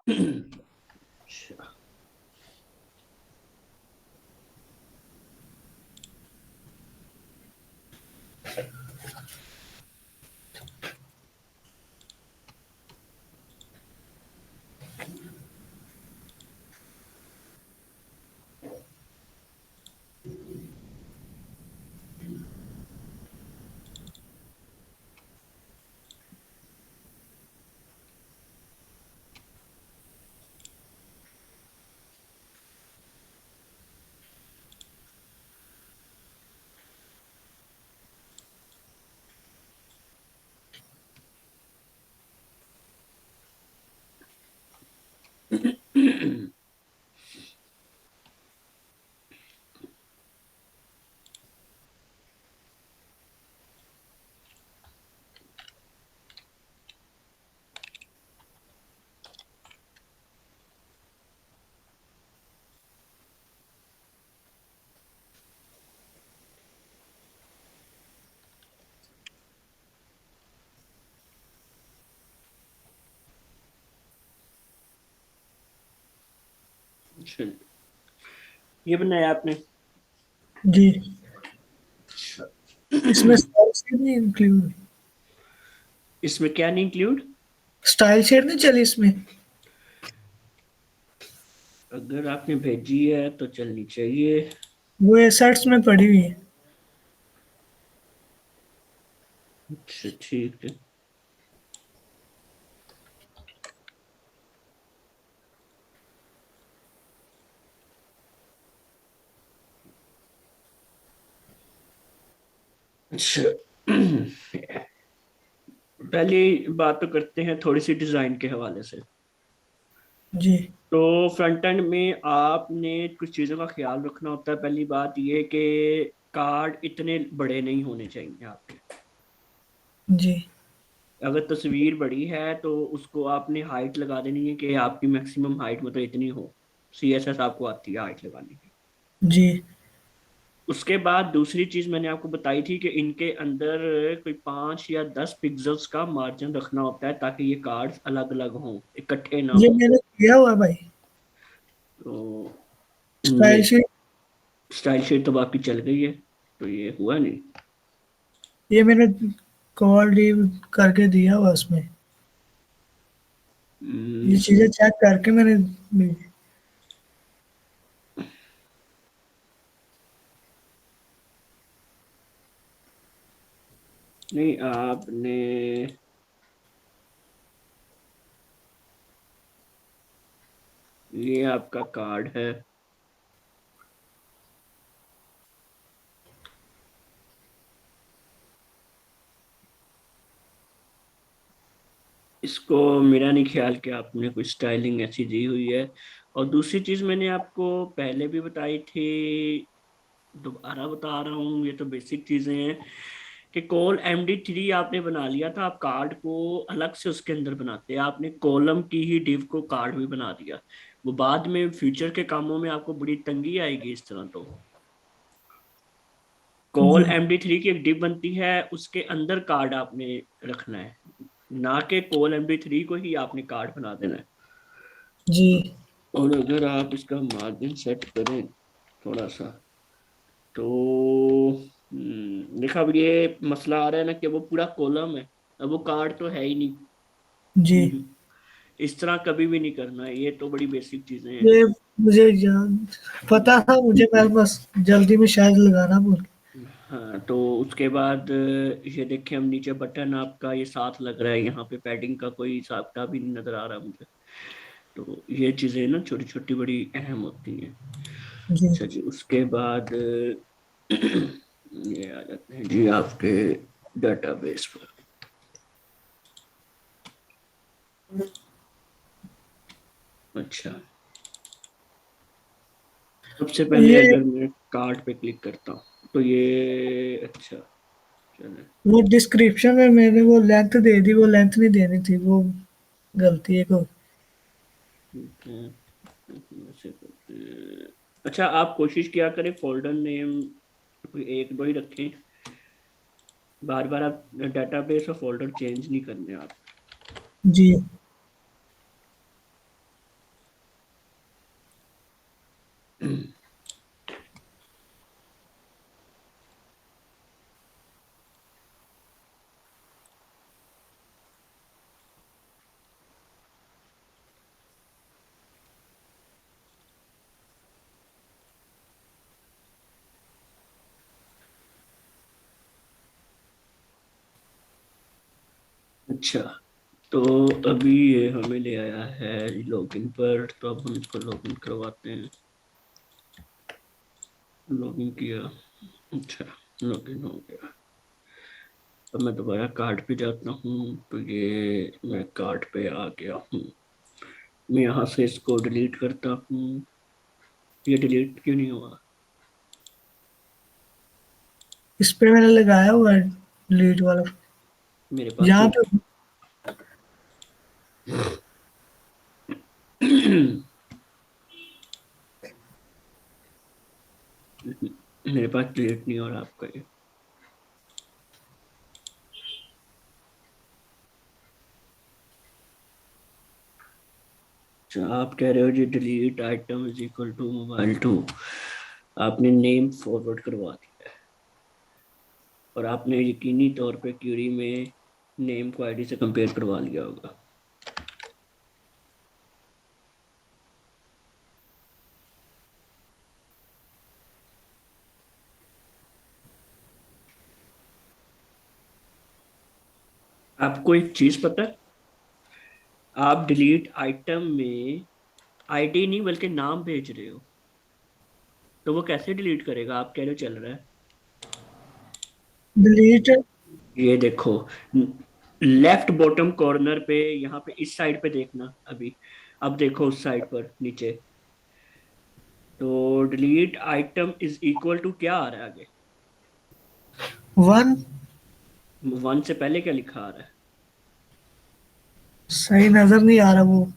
अच्छा, ये बनाया आपने? जी। अच्छा। इसमें स्टाइल शेड नहीं इंक्लूड? इसमें क्या नहीं इंक्लूड? स्टाइल शेड नहीं चली इसमें? अगर आपने भेजी है तो चलनी चाहिए। वो एसेट्स में पड़ी हुई है। अच्छा ठीक है। अच्छा। पहली बात तो करते हैं थोड़ी सी डिजाइन के हवाले से। जी। तो फ्रंट एंड में आपने कुछ चीज़ों का ख्याल रखना होता है। पहली बात ये कि कार्ड इतने बड़े नहीं होने चाहिए आपके। जी। अगर तस्वीर बड़ी है तो उसको आपने हाइट लगा देनी है कि आपकी मैक्सिमम हाइट मतलब इतनी हो। सीएसएस आपको आती है हाइट लगाने की। जी। उसके बाद दूसरी चीज मैंने आपको बताई थी कि इनके अंदर कोई 5 या 10 पिक्सल्स का मार्जिन रखना होता है ताकि ये कार्ड्स अलग अलग हों, इकट्ठे ना ये हो। मैंने किया हुआ भाई। तो स्टाइल ये शीट। स्टाइल शीट तो आपकी चल गई है, तो ये हुआ नहीं। ये मैंने कॉल लीव करके दिया हुआ उसमें। ये हम्म, चीजें चेक करके मैंने भेजी। नहीं आपने, ये आपका कार्ड है। इसको मेरा नहीं ख्याल कि आपने कोई स्टाइलिंग ऐसी दी हुई है। और दूसरी चीज मैंने आपको पहले भी बताई थी, दोबारा बता रहा हूँ, ये तो बेसिक चीजें हैं कि कॉल MD3 आपने बना लिया था। आप कार्ड को अलग से उसके अंदर बनाते हैं, आपने कॉलम की ही डिव को कार्ड भी बना दिया। वो बाद में फ्यूचर के कामों में आपको बड़ी तंगी आएगी इस तरह। तो जी। कॉल MD3 की एक डिव बनती है, उसके अंदर कार्ड आपने रखना है, ना कि कॉल MD3 को ही आपने कार्ड बना देना है। जी। और अगर आप इसका मार्जिन सेट करें थोड़ा सा, तो देखा, अब ये मसला आ रहा है ना कि वो पूरा कॉलम है, अब वो कार्ड तो है ही नहीं। जी। इस तरह कभी भी नहीं करना है, ये तो बड़ी बेसिक चीजें हैं। ये मुझे याद पता था मुझे, मैं बस जल्दी में शायद लगाना भूल गया। हाँ, तो उसके बाद ये देखिए, हम नीचे बटन आपका ये साथ लग रहा है, यहाँ पे पैडिंग का कोई हिसाब किताब भी नहीं नजर आ रहा मुझे। तो ये चीजें ना छोटी छोटी बड़ी अहम होती हैं। जी। अच्छा जी, उसके बाद ये आ जाते हैं जी आपके डेटाबेस पर। अच्छा, सबसे पहले ये अगर मैं कार्ड पे क्लिक करता हूँ तो ये, अच्छा चले, वो डिस्क्रिप्शन में मैंने वो लेंथ दे दी, वो लेंथ नहीं देनी थी, वो गलती है को। ठीक है, ऐसे करते हैं। अच्छा, आप कोशिश किया करें फोल्डर नेम कोई एक दो ही रखें, बार बार आप डेटाबेस और फोल्डर चेंज नहीं करने आप। जी। अच्छा, तो अभी ये हमें ले आया है लॉगिन पर, तो अब हम इसको लॉगिन करवाते हैं। लॉगिन किया, अच्छा लॉगिन हो गया। अब मैं दोबारा कार्ड पे जाता हूँ, तो ये मैं कार्ड पे आ गया हूँ। मैं यहाँ से इसको डिलीट करता हूँ। ये डिलीट क्यों नहीं हुआ? इस पे मैंने लगाया हुआ है लीड वाला। मेरे पास तो यहाँ पे मेरे पास डिलीट नहीं हो रहा आपका ये। अच्छा, आप कह रहे हो जी delete item is equal to mobile two, आपने नेम फॉरवर्ड करवा दिया है, और आपने यकीनी तौर पे क्यूरी में नेम को आईडी से कंपेयर करवा लिया होगा। आपको एक चीज पता है, आप डिलीट आइटम में आईडी नहीं बल्कि नाम भेज रहे हो, तो वो कैसे डिलीट करेगा? आप कह रहे हो चल रहा है। डिलीट। ये देखो, लेफ्ट बॉटम कॉर्नर पे, यहाँ पे इस साइड पे देखना अभी। अब देखो उस साइड पर नीचे, तो delete item is equal to क्या आ रहा है आगे? वन। वन से पहले क्या लिखा आ रहा है? सही नजर नहीं आ रहा वो। एक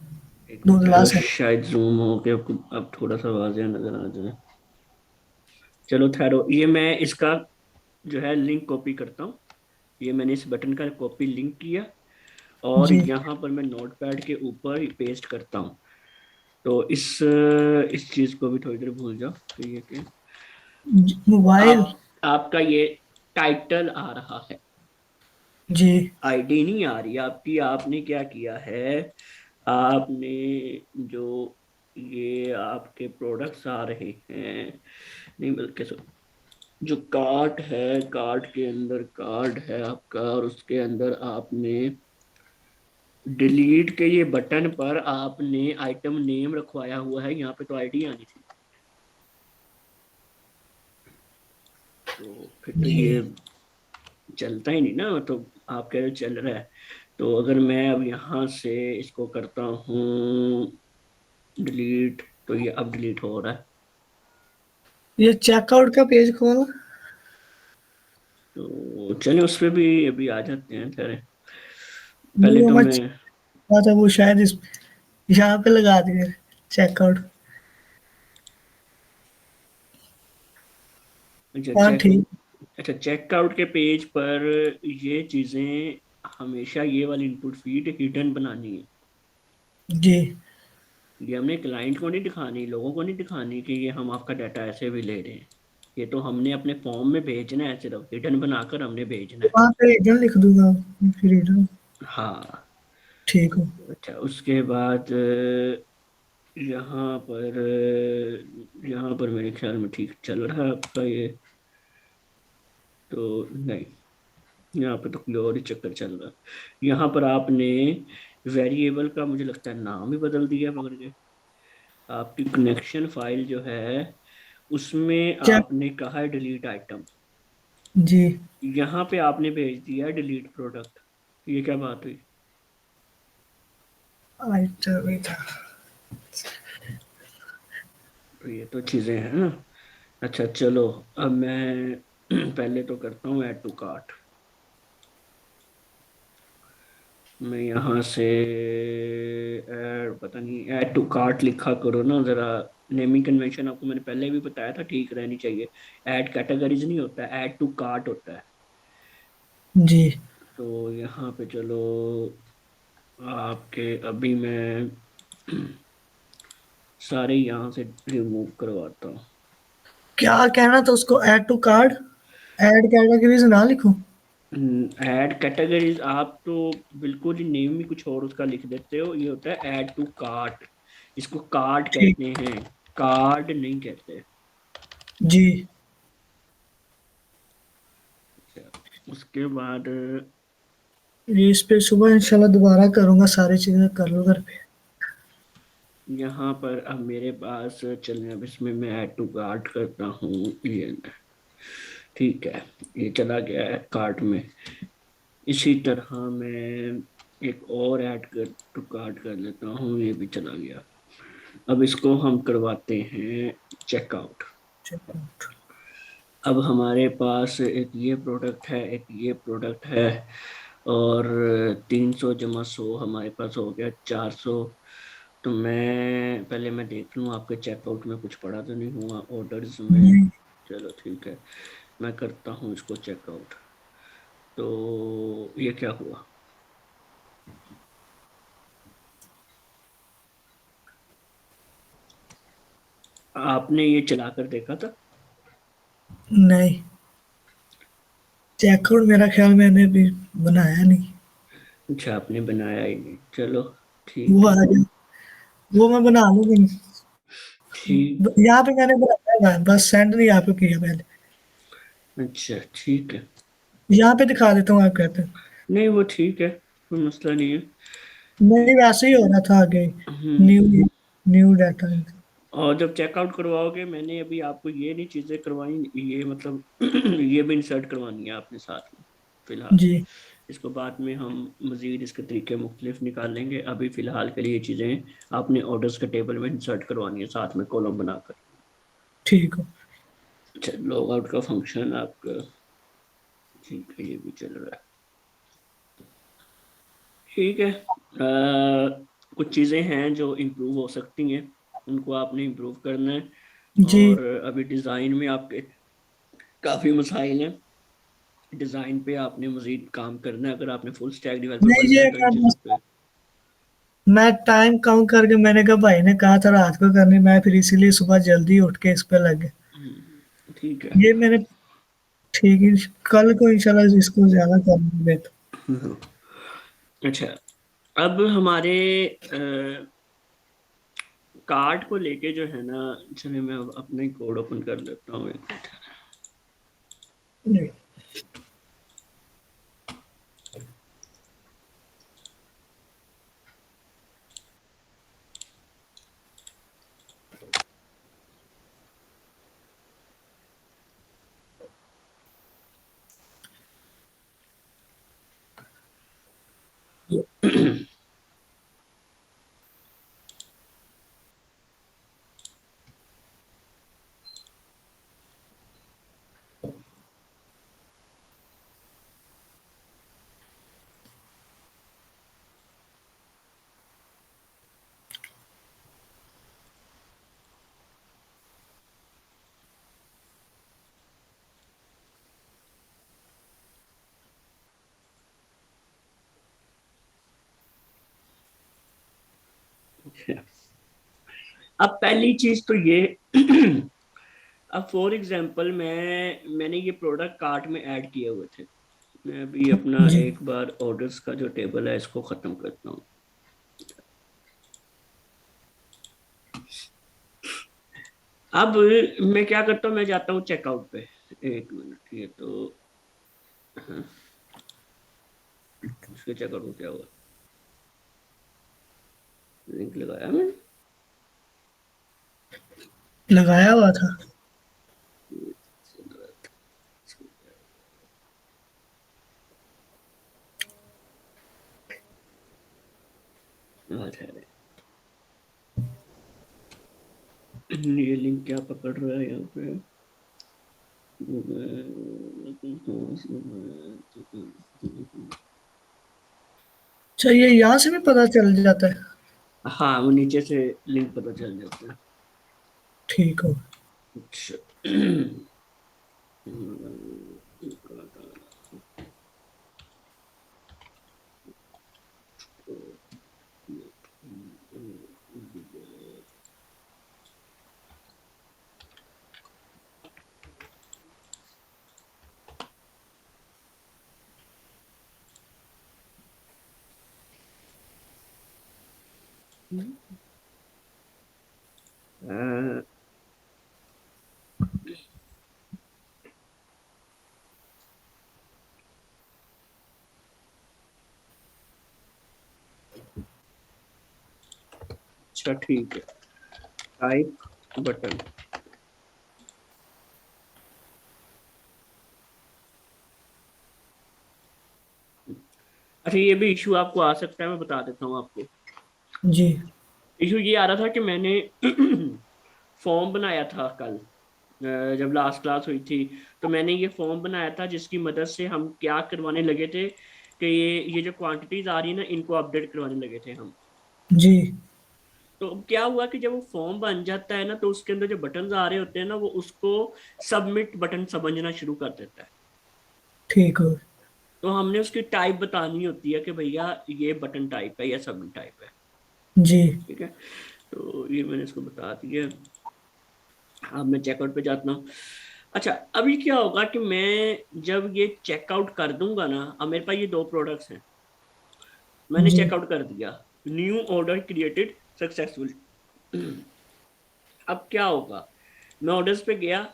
मिनट, धुंधला सा। शायद जूम हो के अब थोड़ा सा वाज़िह नजर आ जाए। चलो ठहरो, ये मैं इसका जो है लिंक कॉपी करता हूँ। ये मैंने इस बटन का कॉपी लिंक किया, और जी। यहाँ पर मैं नोटपैड के ऊपर पेस्ट करता हूँ। तो इस चीज को भी थोड़ी देर भूल जाओ। तो ये कि मोबाइल। आपका ये टाइटल आ रहा है, जी। आईडी नहीं आ रही आपकी। आपने क्या किया है, आपने जो ये आपके प्रोडक्ट्स आ रहे हैं, नहीं बल्कि जो कार्ट है, कार्ट के अंदर कार्ड है आपका, और उसके अंदर आपने डिलीट के ये बटन पर आपने आइटम नेम रखवाया हुआ है, यहाँ पे तो आईडी आनी थी। तो फिर तो ये जी। चलता ही नहीं ना, तो आप कह रहे हो चल रहा है। तो अगर मैं अब यहाँ से इसको करता हूँ डिलीट, तो ये अब डिलीट हो रहा है। ये चेकआउट का पेज खोला। तो चलिए उस पर भी अभी आ जाते हैं, ठहरे। नहीं पहले वो तो मैं मैं, था वो शायद इस यहाँ पे लगा दिए चेकआउट। अच्छा हाँ चेक, ठीक। अच्छा चेकआउट के पेज पर ये चीज़ें हमेशा ये वाली इनपुट फीड हिडन बनानी है। जी। ये हमने क्लाइंट को नहीं दिखानी, लोगों को नहीं दिखानी कि ये हम आपका डाटा ऐसे भी ले रहे हैं। ये तो हमने अपने फॉर्म में भेजना है, सिर्फ हिडन बनाकर हमने भेजना है। वहाँ पे रीजन लिख दूंगा। फिर रीजन। हाँ। ठीक हो। अच्छा, उसके बाद यहाँ पर यहाँ पर मेरे ख्याल में ठीक चल रहा है आपका ये। तो नहीं, यहाँ पे तो कोई और ही चक्कर चल रहा है। यहाँ पर आपने वेरिएबल का मुझे लगता है नाम ही बदल दिया पकड़ के। आपकी कनेक्शन फाइल जो है उसमें चेक। आपने कहा है डिलीट आइटम, जी। यहाँ पे आपने भेज दिया है डिलीट प्रोडक्ट। ये क्या बात हुई? आइटम भी था। तो ये तो चीजें हैं ना। अच्छा चलो, अब मैं पहले तो करता हूँ ऐड टू कार्ट। मैं यहाँ से ऐड, पता नहीं, ऐड टू कार्ट लिखा करो ना जरा। नेमिंग कन्वेंशन आपको मैंने पहले भी बताया था, ठीक रहनी चाहिए। ऐड कैटेगरीज नहीं होता, ऐड टू कार्ट होता है। जी। तो यहाँ पे चलो, आपके अभी मैं सारे यहाँ से रिमूव करवाता हूँ। क्या कहना था उसको add to card. Add categories ना लिखूं। ऐड कैटेगरीज आप तो बिल्कुल ही नेम ही कुछ और उसका लिख देते हो। ये होता है ऐड टू कार्ट, इसको कार्ड ठीक। कहते हैं, कार्ड नहीं कहते। जी। अच्छा, उसके बाद ये इस पे सुबह इंशाल्लाह दोबारा करूंगा, सारी चीजें कर लो घर पे। यहाँ पर अब मेरे पास चलें, अब इसमें मैं ऐड टू कार्ट करता हूँ ये। ठीक है, ये चला गया है कार्ट में। इसी तरह मैं एक और ऐड कर टू कार्ट कर लेता हूँ, ये भी चला गया। अब इसको हम करवाते हैं चेकआउट। चेकआउट। अब हमारे पास एक ये प्रोडक्ट है, एक ये प्रोडक्ट है, और 300 + 100 हमारे पास हो गया 400। तो मैं देख लूँ आपके चेकआउट में कुछ पड़ा तो नहीं हुआ ऑर्डर्स में। नहीं। चलो ठीक है, मैं करता हूँ इसको चेकआउट। तो ये क्या हुआ? आपने ये चलाकर देखा था? नहीं, चेकआउट मेरा ख्याल मैंने अभी बनाया नहीं। अच्छा, आपने बनाया ही नहीं, चलो वो ठीक आ है। गया, वो मैं बना लूंगी। ठीक। यहाँ पे मैंने बनाया है, बस सेंड नहीं यहाँ पे किया पहले। अच्छा ठीक है। यहाँ पे दिखा देता हूँ, आप कहते हैं। नहीं वो ठीक है, कोई मसला नहीं है। नहीं, वैसे ही हो रहा था आगे। हम्म। New new data. और जब चेकआउट करवाओगे, मैंने अभी आपको ये नहीं चीजें करवाई, ये मतलब ये भी इंसर्ट करवानी है आपने साथ में फिलहाल। जी। इसको बाद में हम मजीद इसके तरीके मुख्तलिफ निकाल लेंगे, अभी फिलहाल के लिए ये चीजें आपने ऑर्डर्स के टेबल में इंसर्ट करवानी है साथ में कॉलम बनाकर। ठीक हो। अच्छा, लॉग आउट का फंक्शन आपका, ठीक है, ये भी चल रहा है। ठीक है। कुछ चीज़ें हैं जो इम्प्रूव हो सकती हैं, उनको आपने इम्प्रूव करना है। जी। और अभी डिज़ाइन में आपके काफ़ी मसाइल हैं, डिज़ाइन पे आपने मजीद काम करना है। अगर आपने फुल स्टैक डेवलपर नहीं, बनना है ये तो इन मैं चीज़ों बस, पे। मैं टाइम काउंट करके, मैंने कहा भाई ने कहा था रात को करनी, मैं फिर इसीलिए सुबह जल्दी उठ के इस पे लग गया। ठीक है। ये मैंने, ठीक है, कल को इंशाल्लाह इसको ज्यादा करूंगे तो। हम्म। अच्छा, अब हमारे कार्ड को लेके जो है ना, चलिए मैं अब अपना ही कोड ओपन कर लेता हूँ एक मिनट। अब पहली चीज तो ये अब फॉर एग्जांपल मैंने ये प्रोडक्ट कार्ट में ऐड किए हुए थे। मैं अभी अपना जी। एक बार ऑर्डर्स का जो टेबल है इसको खत्म करता हूँ। अब मैं क्या करता हूँ, मैं जाता हूँ चेकआउट पे। एक मिनट, ये तो हाँ, इसके चेकआउट में क्या हुआ? लिंक लगाया मैंने। लगाया हुआ था। अच्छा, ये लिंक क्या पकड़ रहा है यहाँ पे? अच्छा, ये यहाँ से भी पता चल जाता है। हाँ, वो नीचे से लिंक पता चल जाता है। ठीक हो। अच्छा। अच्छा ठीक है, टाइप बटन। अच्छा ये भी इशू आपको आ सकता है, मैं बता देता हूँ आपको। जी। इशू ये आ रहा था कि मैंने फॉर्म बनाया था कल, जब लास्ट क्लास हुई थी, तो मैंने ये फॉर्म बनाया था जिसकी मदद से हम क्या करवाने लगे थे कि ये जो क्वांटिटीज आ रही है ना, इनको अपडेट करवाने लगे थे हम। जी। तो क्या हुआ कि जब वो फॉर्म बन जाता है ना, तो उसके अंदर जो बटन आ रहे होते हैं ना, वो उसको सबमिट बटन समझना शुरू कर देता है। ठीक हो। तो हमने उसकी टाइप बतानी होती है कि भैया ये बटन टाइप है या सबमिट टाइप है। जी। ठीक है, तो ये मैंने इसको बता दिया। अब मैं चेकआउट पे जाता हूँ। अच्छा, अभी क्या होगा कि मैं जब ये चेकआउट कर दूंगा ना, अब मेरे पास ये दो प्रोडक्ट्स हैं, मैंने जी। चेकआउट कर दिया, न्यू ऑर्डर क्रिएटेड सक्सेसफुल। अब क्या होगा, मैं ऑर्डर्स पे गया,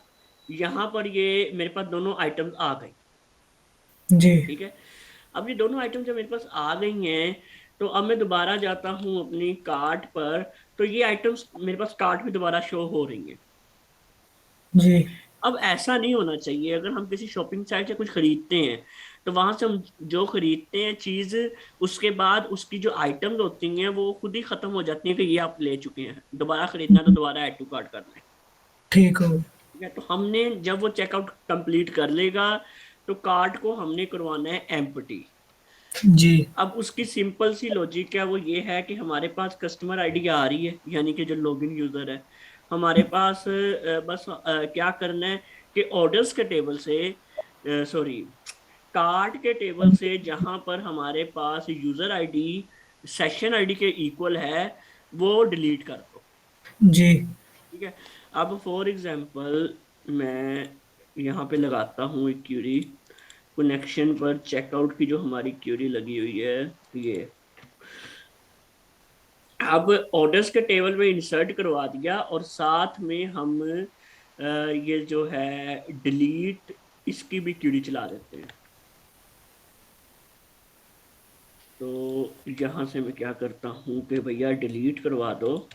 यहाँ पर ये मेरे पास दोनों आइटम्स आ गई। जी। ठीक है, अब ये दोनों आइटम जब मेरे पास आ गई हैं, तो अब मैं दोबारा जाता हूँ अपनी कार्ट पर, तो ये आइटम्स मेरे पास कार्ट में दोबारा शो हो रही हैं। जी। अब ऐसा नहीं होना चाहिए, अगर हम किसी शॉपिंग साइट से कुछ खरीदते हैं, तो वहां से हम जो खरीदते हैं चीज, उसके बाद उसकी जो आइटम्स होती हैं वो खुद ही खत्म हो जाती हैं कि ये आप ले चुके हैं, दोबारा खरीदना है तो दोबारा ऐड टू कार्ट कर लें। ठीक हो। ठीक है, तो हमने जब वो चेकआउट कंप्लीट कर लेगा, तो कार्ट को हमने करवाना है एम्प्टी। जी। अब उसकी सिंपल सी लॉजिक है, वो ये है कि हमारे पास कस्टमर आईडी आ रही है, यानी कि जो लॉगिन यूजर है हमारे पास, बस क्या करना है कि ऑर्डर्स के टेबल से, सॉरी, कार्ट के टेबल से जहां पर हमारे पास यूजर आईडी सेशन आईडी के इक्वल है, वो डिलीट कर दो। जी। ठीक है, अब फॉर एग्जांपल मैं यहाँ पे लगाता हूँ एक क्यूरी, कनेक्शन पर चेकआउट की जो हमारी क्यूरी लगी हुई है ये। अब ऑर्डर्स के टेबल में इंसर्ट करवा दिया, और साथ में हम ये जो है डिलीट, इसकी भी क्यूरी चला देते हैं। तो यहां से मैं क्या करता हूँ कि भैया डिलीट करवा दो,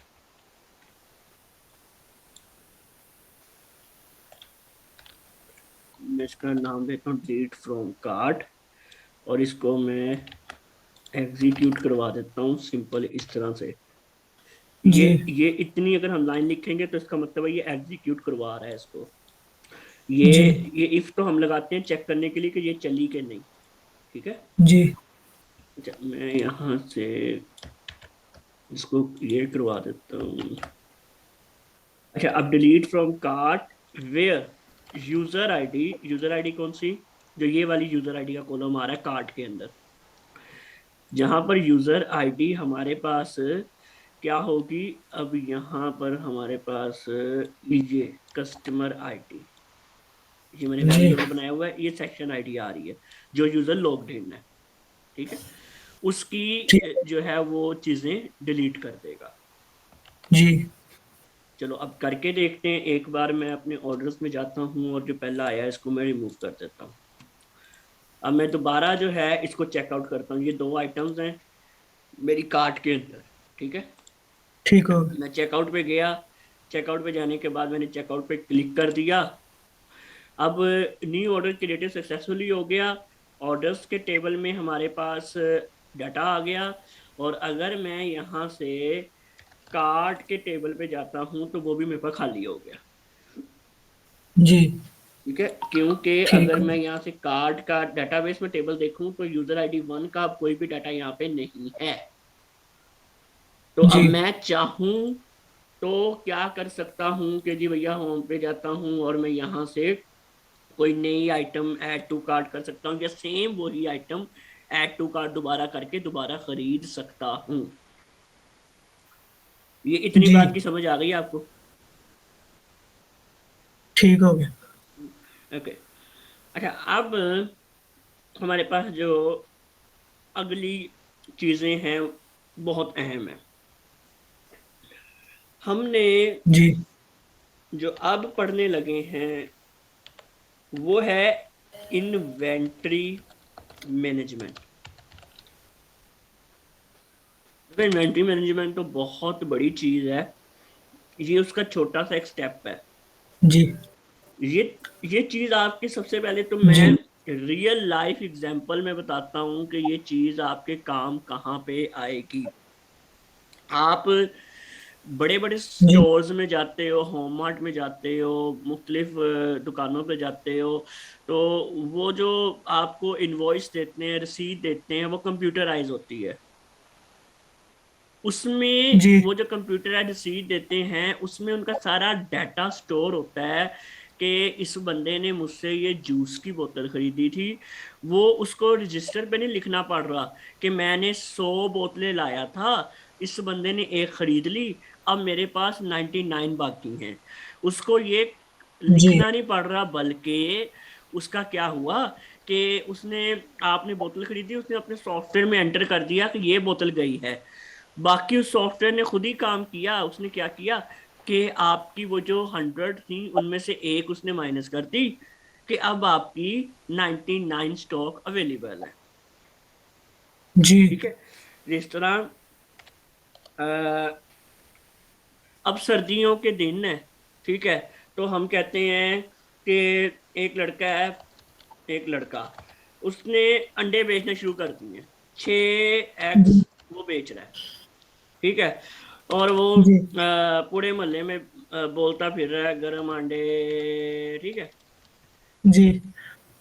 मैं इसका नाम देता हूँ डिलीट फ्रॉम कार्ट, और इसको मैं एग्जीक्यूट करवा देता हूँ सिंपल इस तरह से। जी। ये इतनी अगर हम लाइन लिखेंगे तो इसका मतलब है ये एग्जीक्यूट करवा रहा है इसको। ये जी। ये इफ तो हम लगाते हैं चेक करने के लिए कि ये चली कि नहीं। ठीक है, जी। अच्छा मैं यहाँ से इसको ये करवा देता हूँ। अच्छा, अब delete from cart where user ID कौन सी, जो ये वाली यूजर आईडी का कॉलम आ रहा है कार्ट के अंदर, जहां पर यूजर आईडी हमारे पास क्या होगी। अब यहाँ पर हमारे पास ये कस्टमर आईडी, ये मैंने जी। वेरिएबल बनाया हुआ है, ये सेक्शन आईडी आ रही है जो यूजर लॉग्ड इन है। ठीक है, उसकी ठीक। जो है वो चीजें डिलीट कर देगा। जी। चलो अब करके देखते हैं, एक बार मैं अपने ऑर्डर्स में जाता हूँ और जो पहला आया है इसको मैं रिमूव कर देता हूँ। अब मैं दोबारा जो है इसको चेकआउट करता हूँ, ये दो आइटम्स हैं मेरी कार्ट के अंदर। ठीक है, ठीक हो। मैं चेकआउट पे गया, चेकआउट पे जाने के बाद मैंने चेकआउट पे क्लिक कर दिया। अब न्यू ऑर्डर क्रिएटेड सक्सेसफुली हो गया, ऑर्डर्स के टेबल में हमारे पास डाटा आ गया। और अगर मैं यहाँ से कार्ट के टेबल पे जाता हूँ तो वो भी मेरे पास खाली हो गया। जी। ठीक है, क्योंकि ठीक अगर हो। मैं यहाँ से कार्ड का डेटाबेस में टेबल देखूं तो यूजर आईडी 1 का कोई भी डाटा यहाँ पे नहीं है। तो अब जी। मैं चाहूं तो क्या कर सकता हूँ कि जी भैया होम पे जाता हूँ और मैं यहाँ से कोई नई आइटम ऐड टू कार्ट कर सकता हूँ, या सेम वही आइटम ऐड टू कार्ट दोबारा करके दोबारा खरीद सकता हूँ। ये इतनी जी। बात की समझ आ गई आपको? ठीक हो गया। ओके, अच्छा अब हमारे पास जो अगली चीजें हैं बहुत अहम है। हमने जी। जो अब पढ़ने लगे हैं वो है इन्वेंट्री मैनेजमेंट। तो इन्वेंट्री मैनेजमेंट तो बहुत बड़ी चीज है, ये उसका छोटा सा एक स्टेप है। जी। ये ये चीज आपकी, सबसे पहले तो मैं जी। रियल लाइफ एग्जांपल में बताता हूँ कि ये चीज आपके काम कहाँ पे आएगी। आप बड़े बड़े जी। स्टोर्स में जाते हो, होम मार्ट में जाते हो, मुख्तलिफ दुकानों पे जाते हो, तो वो जो आपको इनवॉइस देते हैं, रसीद देते हैं, वो कंप्यूटराइज होती है। उसमें जी। वो जो कंप्यूटराइज्ड रसीद देते हैं उसमें उनका सारा डाटा स्टोर होता है कि इस बंदे ने मुझसे ये जूस की बोतल खरीदी थी। वो उसको रजिस्टर पे नहीं लिखना पड़ रहा कि मैंने 100 बोतलें लाया था, इस बंदे ने एक खरीद ली, अब मेरे पास 99 बाकी हैं। उसको ये जी। लिखना नहीं पड़ रहा, बल्कि उसका क्या हुआ कि उसने, आपने बोतल खरीदी, उसने अपने सॉफ्टवेयर में एंटर कर दिया कि ये बोतल गई है। बाकी उस सॉफ्टवेयर ने खुद ही काम किया। उसने क्या किया कि आपकी वो जो 100 थी उनमें से एक उसने माइनस कर दी कि अब आपकी 99 स्टॉक अवेलेबल है। जी। ठीक है। रेस्तरां, अब सर्दियों के दिन है, ठीक है, तो हम कहते हैं कि एक लड़का है, एक लड़का, उसने अंडे बेचने शुरू कर दिए, 6 एग्स जी। वो बेच रहा है। ठीक है। और वो जी। पूरे मोहल्ले में बोलता फिर रहा है, गरम अंडे। ठीक है। जी।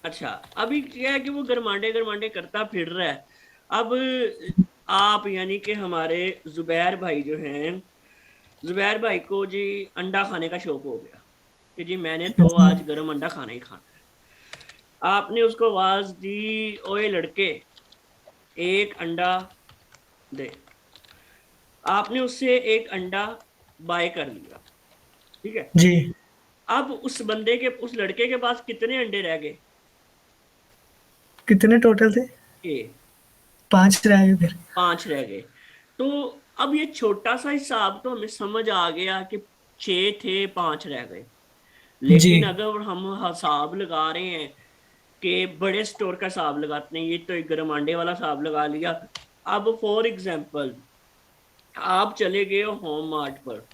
अच्छा, अभी क्या है कि वो गरमांडे गरमांडे करता फिर रहा है। अब आप यानी कि हमारे जुबैर भाई जो हैं, जुबैर भाई को जी अंडा खाने का शौक हो गया कि जी मैंने तो जी। आज गरम अंडा खाना ही खाना है। आपने उसको आवाज दी, ओए लड़के, एक अंडा दे। आपने उससे एक अंडा बाय कर लिया। ठीक है। जी। अब उस बंदे के, उस लड़के के पास कितने अंडे रह गए? कितने टोटल थे? ए, 5 रह गए फिर। 5 रह गए। तो अब ये छोटा सा हिसाब तो हमें समझ आ गया कि 6 थे, 5 रह गए। जी। लेकिन अगर हम हिसाब लगा रहे हैं कि बड़े स्टोर का हिसाब लगाते हैं, ये तो एक गरम अंडे वाला हिसाब लगा लिया। अब फॉर एग्जाम्पल आप चले गए हो होम मार्ट पर,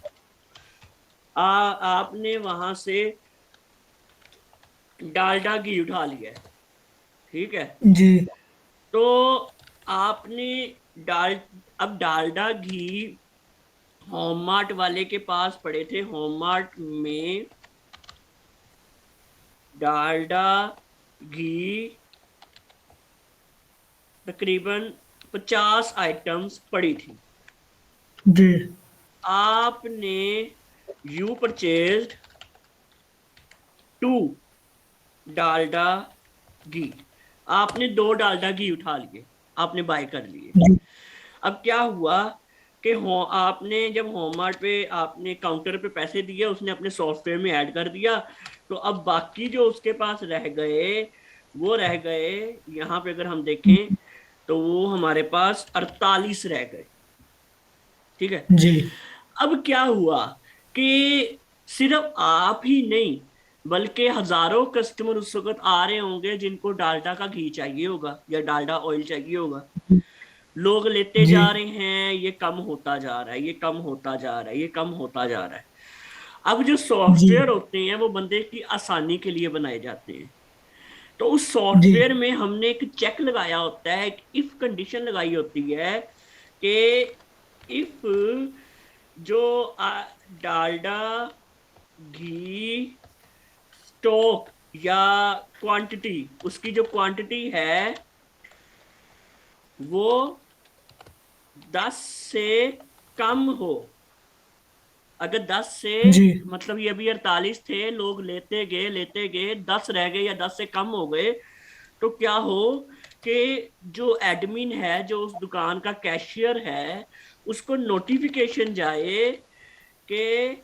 आपने वहां से डालडा घी उठा लिया है। ठीक है। जी। तो आपने डाल अब डालडा घी होम मार्ट वाले के पास पड़े थे। होम मार्ट में डालडा घी तकरीबन 50 आइटम्स पड़ी थी। जी। आपने यू परचेज्ड 2 डालडा घी। आपने 2 डालडा घी उठा लिए, आपने बाय कर लिए। जी। अब क्या हुआ कि हो आपने जब होममार्ट पे आपने काउंटर पे पैसे दिए, उसने अपने सॉफ्टवेयर में ऐड कर दिया। तो अब बाकी जो उसके पास रह गए, वो रह गए, यहाँ पे अगर हम देखें तो वो हमारे पास 48 रह गए। ठीक है। जी। अब क्या हुआ कि सिर्फ आप ही नहीं, बल्कि हजारों कस्टमर उस वक्त आ रहे होंगे जिनको डालडा का घी चाहिए होगा या डालडा ऑयल चाहिए होगा। लोग लेते जी। जा रहे हैं, ये कम होता जा रहा है, ये कम होता जा रहा है, ये कम होता जा रहा है। अब जो जी। सॉफ्टवेयर होते हैं वो बंदे की आसानी के लिए बनाए जाते हैं। तो उस जी। सॉफ्टवेयर में हमने एक चेक लगाया होता है, एक इफ कंडीशन लगाई होती है कि इफ जो डालडा घी स्टॉक या क्वांटिटी, उसकी जो क्वांटिटी है वो 10 से कम हो। अगर 10 से, जी। मतलब ये अभी 48 थे, लोग लेते गए 10 रह गए या 10 से कम हो गए, तो क्या हो कि जो एडमिन है, जो उस दुकान का कैशियर है, उसको नोटिफिकेशन जाए कि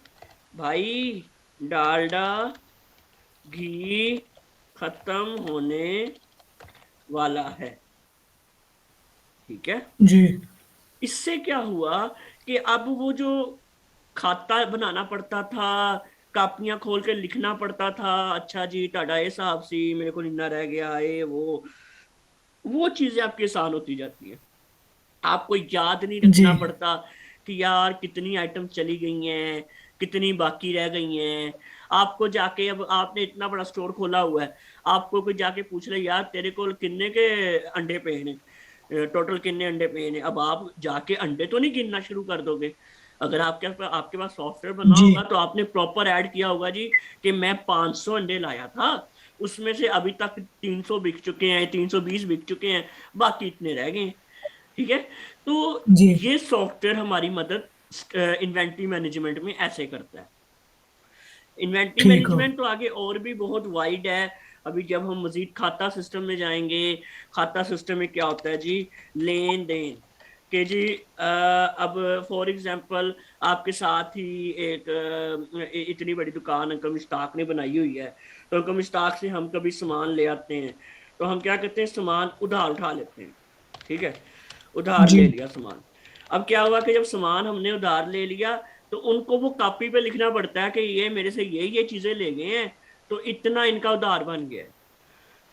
भाई डालडा घी खत्म होने वाला है। ठीक है। जी। इससे क्या हुआ कि अब वो जो खाता बनाना पड़ता था, कापियां खोल के लिखना पड़ता था, अच्छा जी टाडा ये साहब सी मेरे को निन्ना रह गया है, वो चीजें आपकी आसान होती जाती हैं। आपको याद नहीं रखना जी पड़ता कि यार कितनी आइटम चली गई हैं, कितनी बाकी रह गई हैं। आपको जाके, अब आपने इतना बड़ा स्टोर खोला हुआ है, आपको कोई जाके पूछ ले यार तेरे को कितने के अंडे पे हैं, टोटल कितने अंडे पे हैं, अब आप जाके अंडे तो नहीं गिनना शुरू कर दोगे। अगर आपके पास सॉफ्टवेयर बना जी होगा तो आपने प्रॉपर ऐड किया होगा जी कि मैं 500 अंडे लाया था, उसमें से अभी तक 300 बिक चुके हैं, 320 बिक चुके हैं, बाकी इतने रह गए हैं। ठीक है। तो जी। ये सॉफ्टवेयर हमारी मदद इन्वेंट्री मैनेजमेंट में ऐसे करता है। इन्वेंट्री ठीक हो। मैनेजमेंट तो आगे और भी बहुत वाइड है। अभी जब हम मजीद खाता सिस्टम में जाएंगे, खाता सिस्टम में क्या होता है जी, लेन देन के जी। अब फॉर एग्जांपल आपके साथ ही एक इतनी बड़ी दुकान अंकल मुश्ताक ने बनाई हुई है, तो अंकल मुश्ताक से हम कभी सामान ले आते हैं, तो हम क्या करते हैं, सामान उधार उठा लेते हैं। ठीक है, उधार जी ले लिया सामान। अब क्या हुआ कि जब सामान हमने उधार ले लिया, तो उनको वो कॉपी पे लिखना पड़ता है कि ये मेरे से ये चीजें ले गए हैं, तो इतना इनका उधार बन गया है।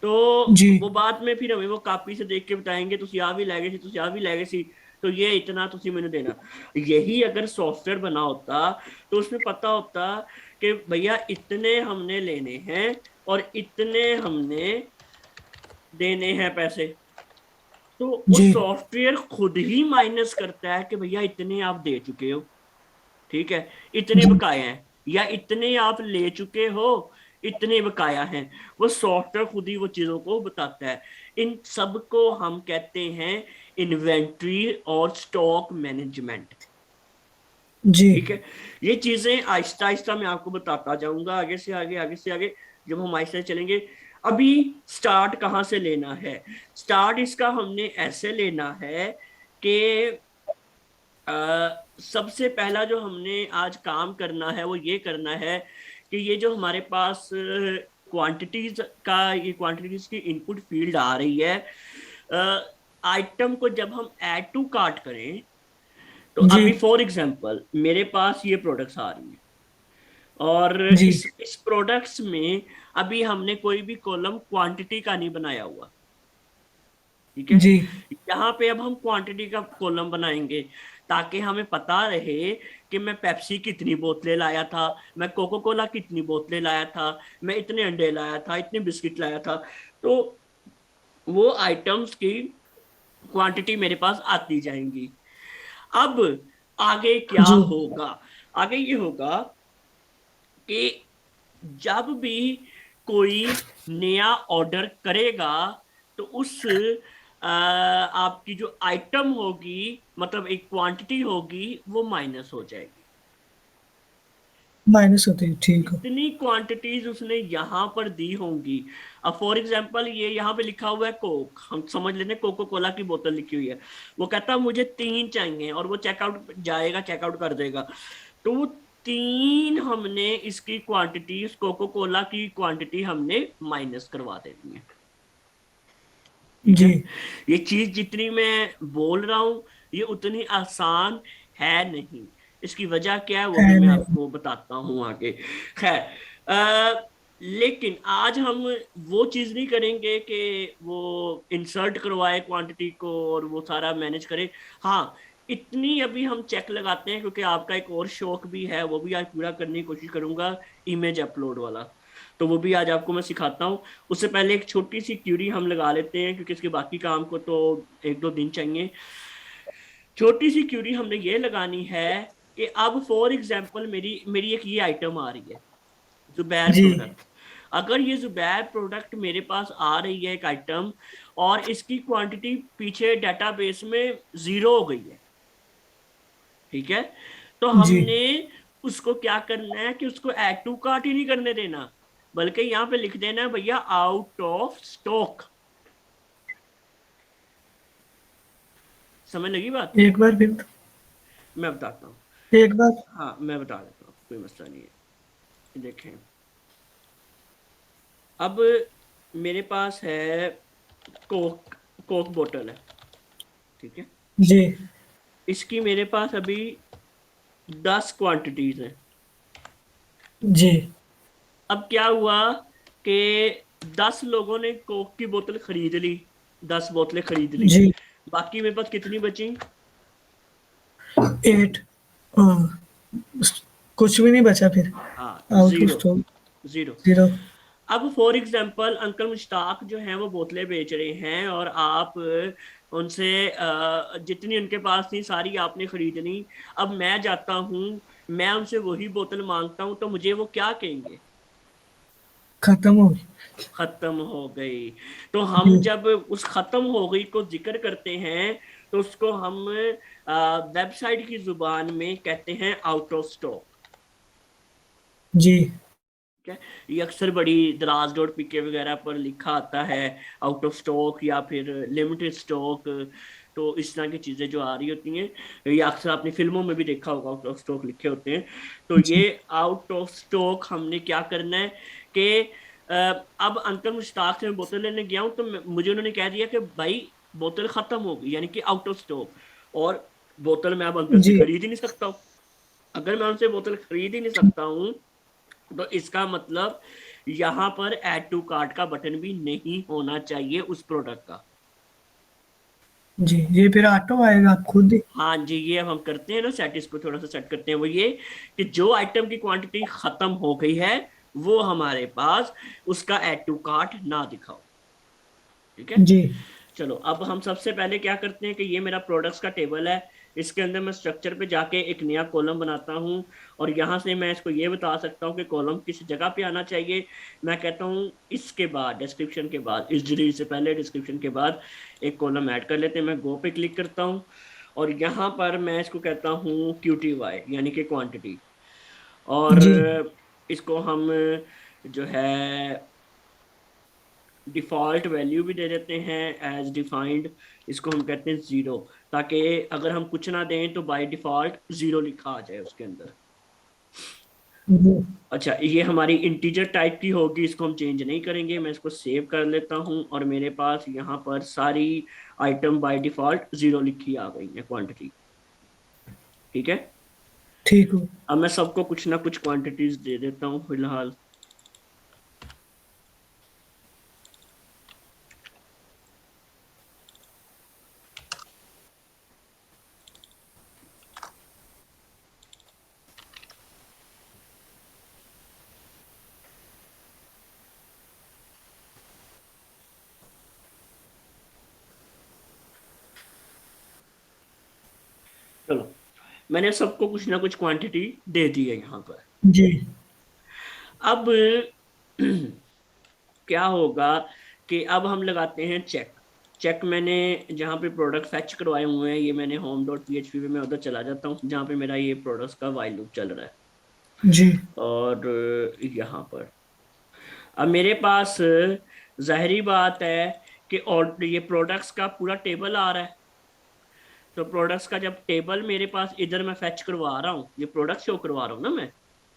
तो जी वो बाद में फिर हमें वो कॉपी से देख के बताएंगे तुसी आ भी ले गए सी, तुसी आ भी ले गए सी, तो ये इतना तुसी मैंने देना। यही अगर सॉफ्टवेयर बना होता तो उसमें पता होता कि भैया इतने हमने लेने हैं और इतने हमने देने हैं पैसे। तो वो जी सॉफ्टवेयर खुद ही माइनस करता है कि भैया इतने आप दे चुके हो, ठीक है, इतने जी बकाया हैं, या इतने आप ले चुके हो, इतने बकाया हैं। वो सॉफ्टवेयर खुद ही वो चीजों को बताता है। इन सब को हम कहते हैं इन्वेंट्री और स्टॉक मैनेजमेंट। जी ठीक है। ये चीजें आहिस्ता आहिस्ता मैं आपको बताता जाऊंगा, आगे से आगे, आगे से आगे, जब हम आहिस्ता चलेंगे। अभी स्टार्ट कहाँ से लेना है? स्टार्ट इसका हमने ऐसे लेना है कि सबसे पहला जो हमने आज काम करना है वो ये करना है कि ये जो हमारे पास क्वांटिटीज की इनपुट फील्ड आ रही है, आइटम को जब हम ऐड टू कार्ट करें, तो जी अभी फॉर एग्जांपल मेरे पास ये प्रोडक्ट्स आ रही हैं, और जी इस प्रोडक्ट्स में अभी हमने कोई भी कॉलम क्वांटिटी का नहीं बनाया हुआ। ठीक है। जी यहाँ पे अब हम क्वांटिटी का कॉलम बनाएंगे ताकि हमें पता रहे कि मैं पेप्सी कितनी बोतलें लाया था, मैं कोको कोला कितनी बोतलें लाया था, मैं इतने अंडे लाया था, इतने बिस्किट लाया था। तो वो आइटम्स की क्वांटिटी मेरे पास आती जाएंगी। अब आगे क्या जी होगा? आगे ये होगा कि जब भी कोई नया ऑर्डर करेगा, तो उस आपकी जो आइटम होगी, मतलब एक क्वांटिटी होगी, वो माइनस हो जाएगी। माइनस होती है। ठीक हो। जितनी क्वांटिटीज उसने यहां पर दी होंगी, अब फॉर एग्जांपल ये यहाँ पे लिखा हुआ है कोक, हम समझ लेते हैं कोको कोला की बोतल लिखी हुई है, वो कहता है मुझे 3 चाहिए, और वो चेकआउट जाएगा, चेकआउट कर देगा। तो वो 3 हमने इसकी क्वांटिटी, इस कोको कोला की क्वांटिटी हमने माइनस करवा देनी है। ठीक जी है। ये चीज जितनी मैं बोल रहा हूं, ये उतनी आसान है नहीं। इसकी वजह क्या है वो भी है मैं नहीं। आपको बताता हूं आगे। खैर, लेकिन आज हम वो चीज नहीं करेंगे कि वो इंसर्ट करवाए क्वांटिटी को और वो सारा मैनेज करे। हाँ, इतनी अभी हम चेक लगाते हैं, क्योंकि आपका एक और शौक भी है, वो भी आज पूरा करने की कोशिश करूंगा, इमेज अपलोड वाला। तो वो भी आज आपको मैं सिखाता हूँ। उससे पहले एक छोटी सी क्यूरी हम लगा लेते हैं, क्योंकि इसके बाकी काम को तो 1-2 दिन चाहिए। छोटी सी क्यूरी हमने ये लगानी है कि अब फॉर एग्जांपल मेरी मेरी एक ये आइटम आ रही है, जुबैर जी प्रोडक्ट। अगर ये जुबैर प्रोडक्ट मेरे पास आ रही है एक आइटम, और इसकी क्वांटिटी पीछे डेटाबेस में 0 हो गई है, ठीक है, तो जी हमने उसको क्या करना है कि उसको ऐड टू कार्ट ही नहीं करने देना, बल्कि यहां पे लिख देना है भैया आउट ऑफ स्टॉक। समझ लगी बात? एक बार फिर। मैं बताता हूँ। एक बार। हाँ, मैं बता देता हूँ, कोई मसला नहीं है। देखें, अब मेरे पास है कोक, कोक बोतल है, ठीक है, जी इसकी मेरे पास अभी 10 क्वांटिटीज हैं। जी अब क्या हुआ कि 10 लोगों ने कोक की बोतल खरीद ली, 10 बोतलें खरीद ली। जी बाकी मेरे पास कितनी बची? 8। कुछ भी नहीं बचा फिर। हाँ, out of zero. Stock. Zero. 0। अब फॉर एग्जाम्पल अंकल मुश्ताक जो हैं वो बोतलें बेच रहे हैं, और आप उनसे जितनी उनके पास थी सारी आपने खरीद ली। अब मैं जाता हूँ, मैं उनसे वही बोतल मांगता हूँ, तो मुझे वो क्या कहेंगे? खत्म हो गई। खत्म हो गई। तो हम जी। जब उस खत्म हो गई को जिक्र करते हैं, तो उसको हम वेबसाइट की जुबान में कहते हैं आउट ऑफ स्टॉक। जी। ठीक है। ये अक्सर बड़ी दराज डॉट पीके वगैरह पर लिखा आता है, आउट ऑफ स्टॉक या फिर लिमिटेड स्टॉक। तो इस तरह की चीजें जो आ रही होती हैं, ये अक्सर आपने फिल्मों में भी देखा होगा, आउट ऑफ स्टॉक लिखे होते हैं। तो जी। ये आउट ऑफ स्टॉक हमने क्या करना है कि अ, अब अंकल मुश्ताक से मैं बोतल लेने गया हूं, तो मुझे उन्होंने कह दिया कि भाई बोतल खत्म हो गई, यानी कि आउट ऑफ स्टॉक। और बोतल मैं अब अंकल से जी। खरीद ही नहीं सकता हूं। अगर मैं उनसे बोतल खरीद ही नहीं सकता हूं, तो इसका मतलब यहां पर ऐड टू कार्ट का बटन भी नहीं होना चाहिए उस प्रोडक्ट का। जी, ये फिर ऑटो आएगा आप खुद ही। हाँ जी, ये अब हम करते हैं ना सेट, इसको थोड़ा सा सेट करते हैं। वो ये कि जो आइटम की क्वांटिटी खत्म हो गई है, वो हमारे पास उसका ऐड टू कार्ट ना दिखाओ। ठीक है। जी। चलो, अब हम सबसे पहले क्या करते हैं कि ये मेरा प्रोडक्ट्स का टेबल है। इसके अंदर मैं स्ट्रक्चर पे जाके एक नया कॉलम बनाता हूँ, और यहाँ से मैं इसको ये बता सकता हूँ कि कॉलम किस जगह पे आना चाहिए। मैं कहता हूँ इसके बाद, डिस्क्रिप्शन के बाद, इस डिलीट से पहले डिस्क्रिप्शन के बाद एक कॉलम ऐड कर लेते हैं। मैं गो पे क्लिक करता हूँ, और यहाँ पर मैं इसको कहता हूँ QTY, यानी कि क्वांटिटी। और जी। इसको हम जो है डिफॉल्ट वैल्यू भी दे देते हैं एज डिफाइंड। इसको हम कहते हैं जीरो, ताकि अगर हम कुछ ना दें तो बाय डिफॉल्ट जीरो लिखा आ जाए उसके अंदर। जी। अच्छा, ये हमारी इंटीजर टाइप की होगी, इसको हम चेंज नहीं करेंगे। मैं इसको सेव कर लेता हूँ, और मेरे पास यहाँ पर सारी आइटम बाय डिफॉल्ट जीरो लिखी आ गई है, क्वांटिटी। ठीक है। ठीक हो। अब मैं सबको कुछ ना कुछ क्वांटिटीज दे देता हूँ फिलहाल। चलो, मैंने सबको कुछ ना कुछ क्वांटिटी दे दी है यहाँ पर। जी। अब क्या होगा कि अब हम लगाते हैं चेक। चेक मैंने जहाँ पे प्रोडक्ट फैच करवाए हुए हैं, ये मैंने home.php पे मैं उधर चला जाता हूँ जहाँ पे मेरा ये प्रोडक्ट्स का वाइल लूप चल रहा है। जी। और यहाँ पर अब मेरे पास जाहिरी बात है कि और ये प्रोडक्ट्स का पूरा टेबल आ रहा है। तो प्रोडक्ट्स का जब टेबल मेरे पास इधर मैं फैच करवा रहा हूँ, ये प्रोडक्ट शो करवा रहा हूँ ना मैं,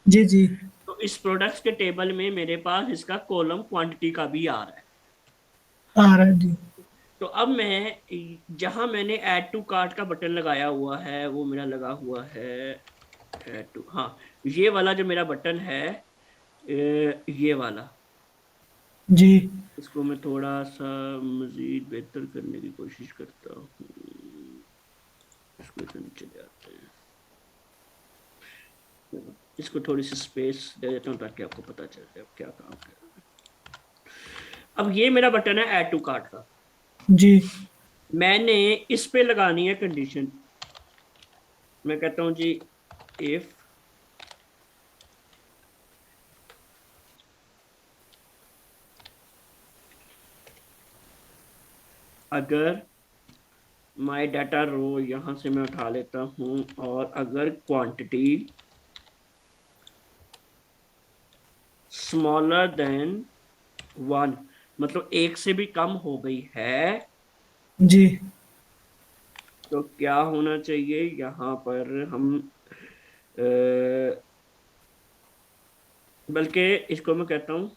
जी। जी। तो इस प्रोडक्ट्स के टेबल में मेरे पास इसका कॉलम क्वांटिटी का भी आ रहा है। आ रहा है जी। तो अब मैं जहां मैंने ऐड टू कार्ट का बटन लगाया हुआ है, वो मेरा लगा हुआ है ऐड टू, हाँ, ये वाला जो मेरा बटन है, ये वाला, जी। इसको मैं थोड़ा सा मजीद बेहतर करने की कोशिश करता हूँ। इसको इधर नीचे ले आते हैं, इसको थोड़ी सी स्पेस दे देता हूँ ताकि आपको पता चल जाए क्या काम है। अब ये मेरा बटन है ऐड टू कार्ट का। जी। मैंने इस पे लगानी है कंडीशन। मैं कहता हूँ जी, इफ अगर माई डाटा रो यहां से मैं उठा लेता हूं, और अगर क्वांटिटी स्मॉलर देन 1, मतलब एक से भी कम हो गई है, जी। तो क्या होना चाहिए यहां पर हम अ, बल्कि इसको मैं कहता हूं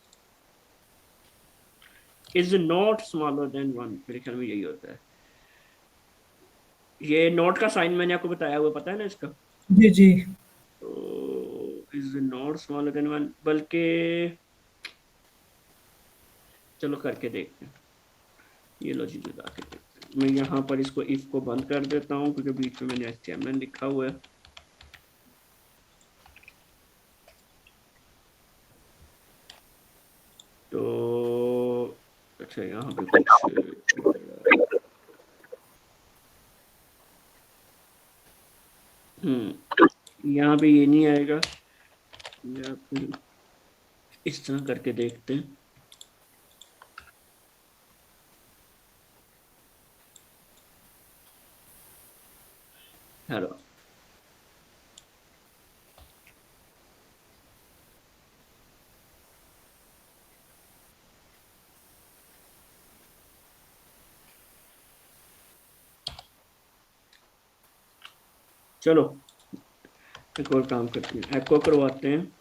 इज नॉट स्मॉलर देन 1, मेरे ख्याल में यही होता है। ये नोट का साइन मैंने आपको बताया हुआ, पता है ना इसका। जी। जी। तो इज नॉट स्मॉलर देन 1, बल्कि चलो करके देखते हैं, ये लो जी लगा के देखते हैं। मैं यहाँ पर इसको इफ को बंद कर देता हूँ क्योंकि बीच में मैंने HTML लिखा हुआ है। तो अच्छा यहाँ पे कुछ यहाँ पे ये नहीं आएगा, या फिर इस तरह करके देखते हैं। हेलो, चलो एक और काम करते हैं, एको करवाते हैं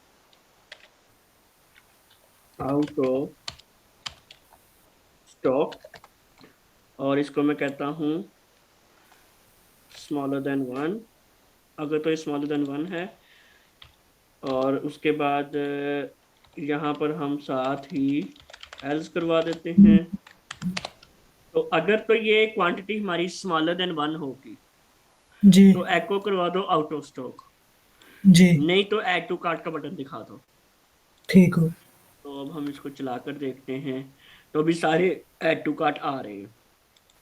आउट ऑफ स्टॉक, और इसको मैं कहता हूँ स्मॉलर देन 1, अगर तो ये स्मॉलर देन 1 है। और उसके बाद यहाँ पर हम साथ ही एल्स करवा देते हैं। तो अगर तो ये क्वांटिटी हमारी स्मॉलर देन 1 होगी जी तो एको करवा दो आउट ऑफ स्टॉक, जी नहीं तो ऐड टू कार्ट का बटन दिखा दो। ठीक हो। तो अब हम इसको चलाकर देखते हैं, तो अभी सारे ऐड टू कार्ट आ रहे हैं।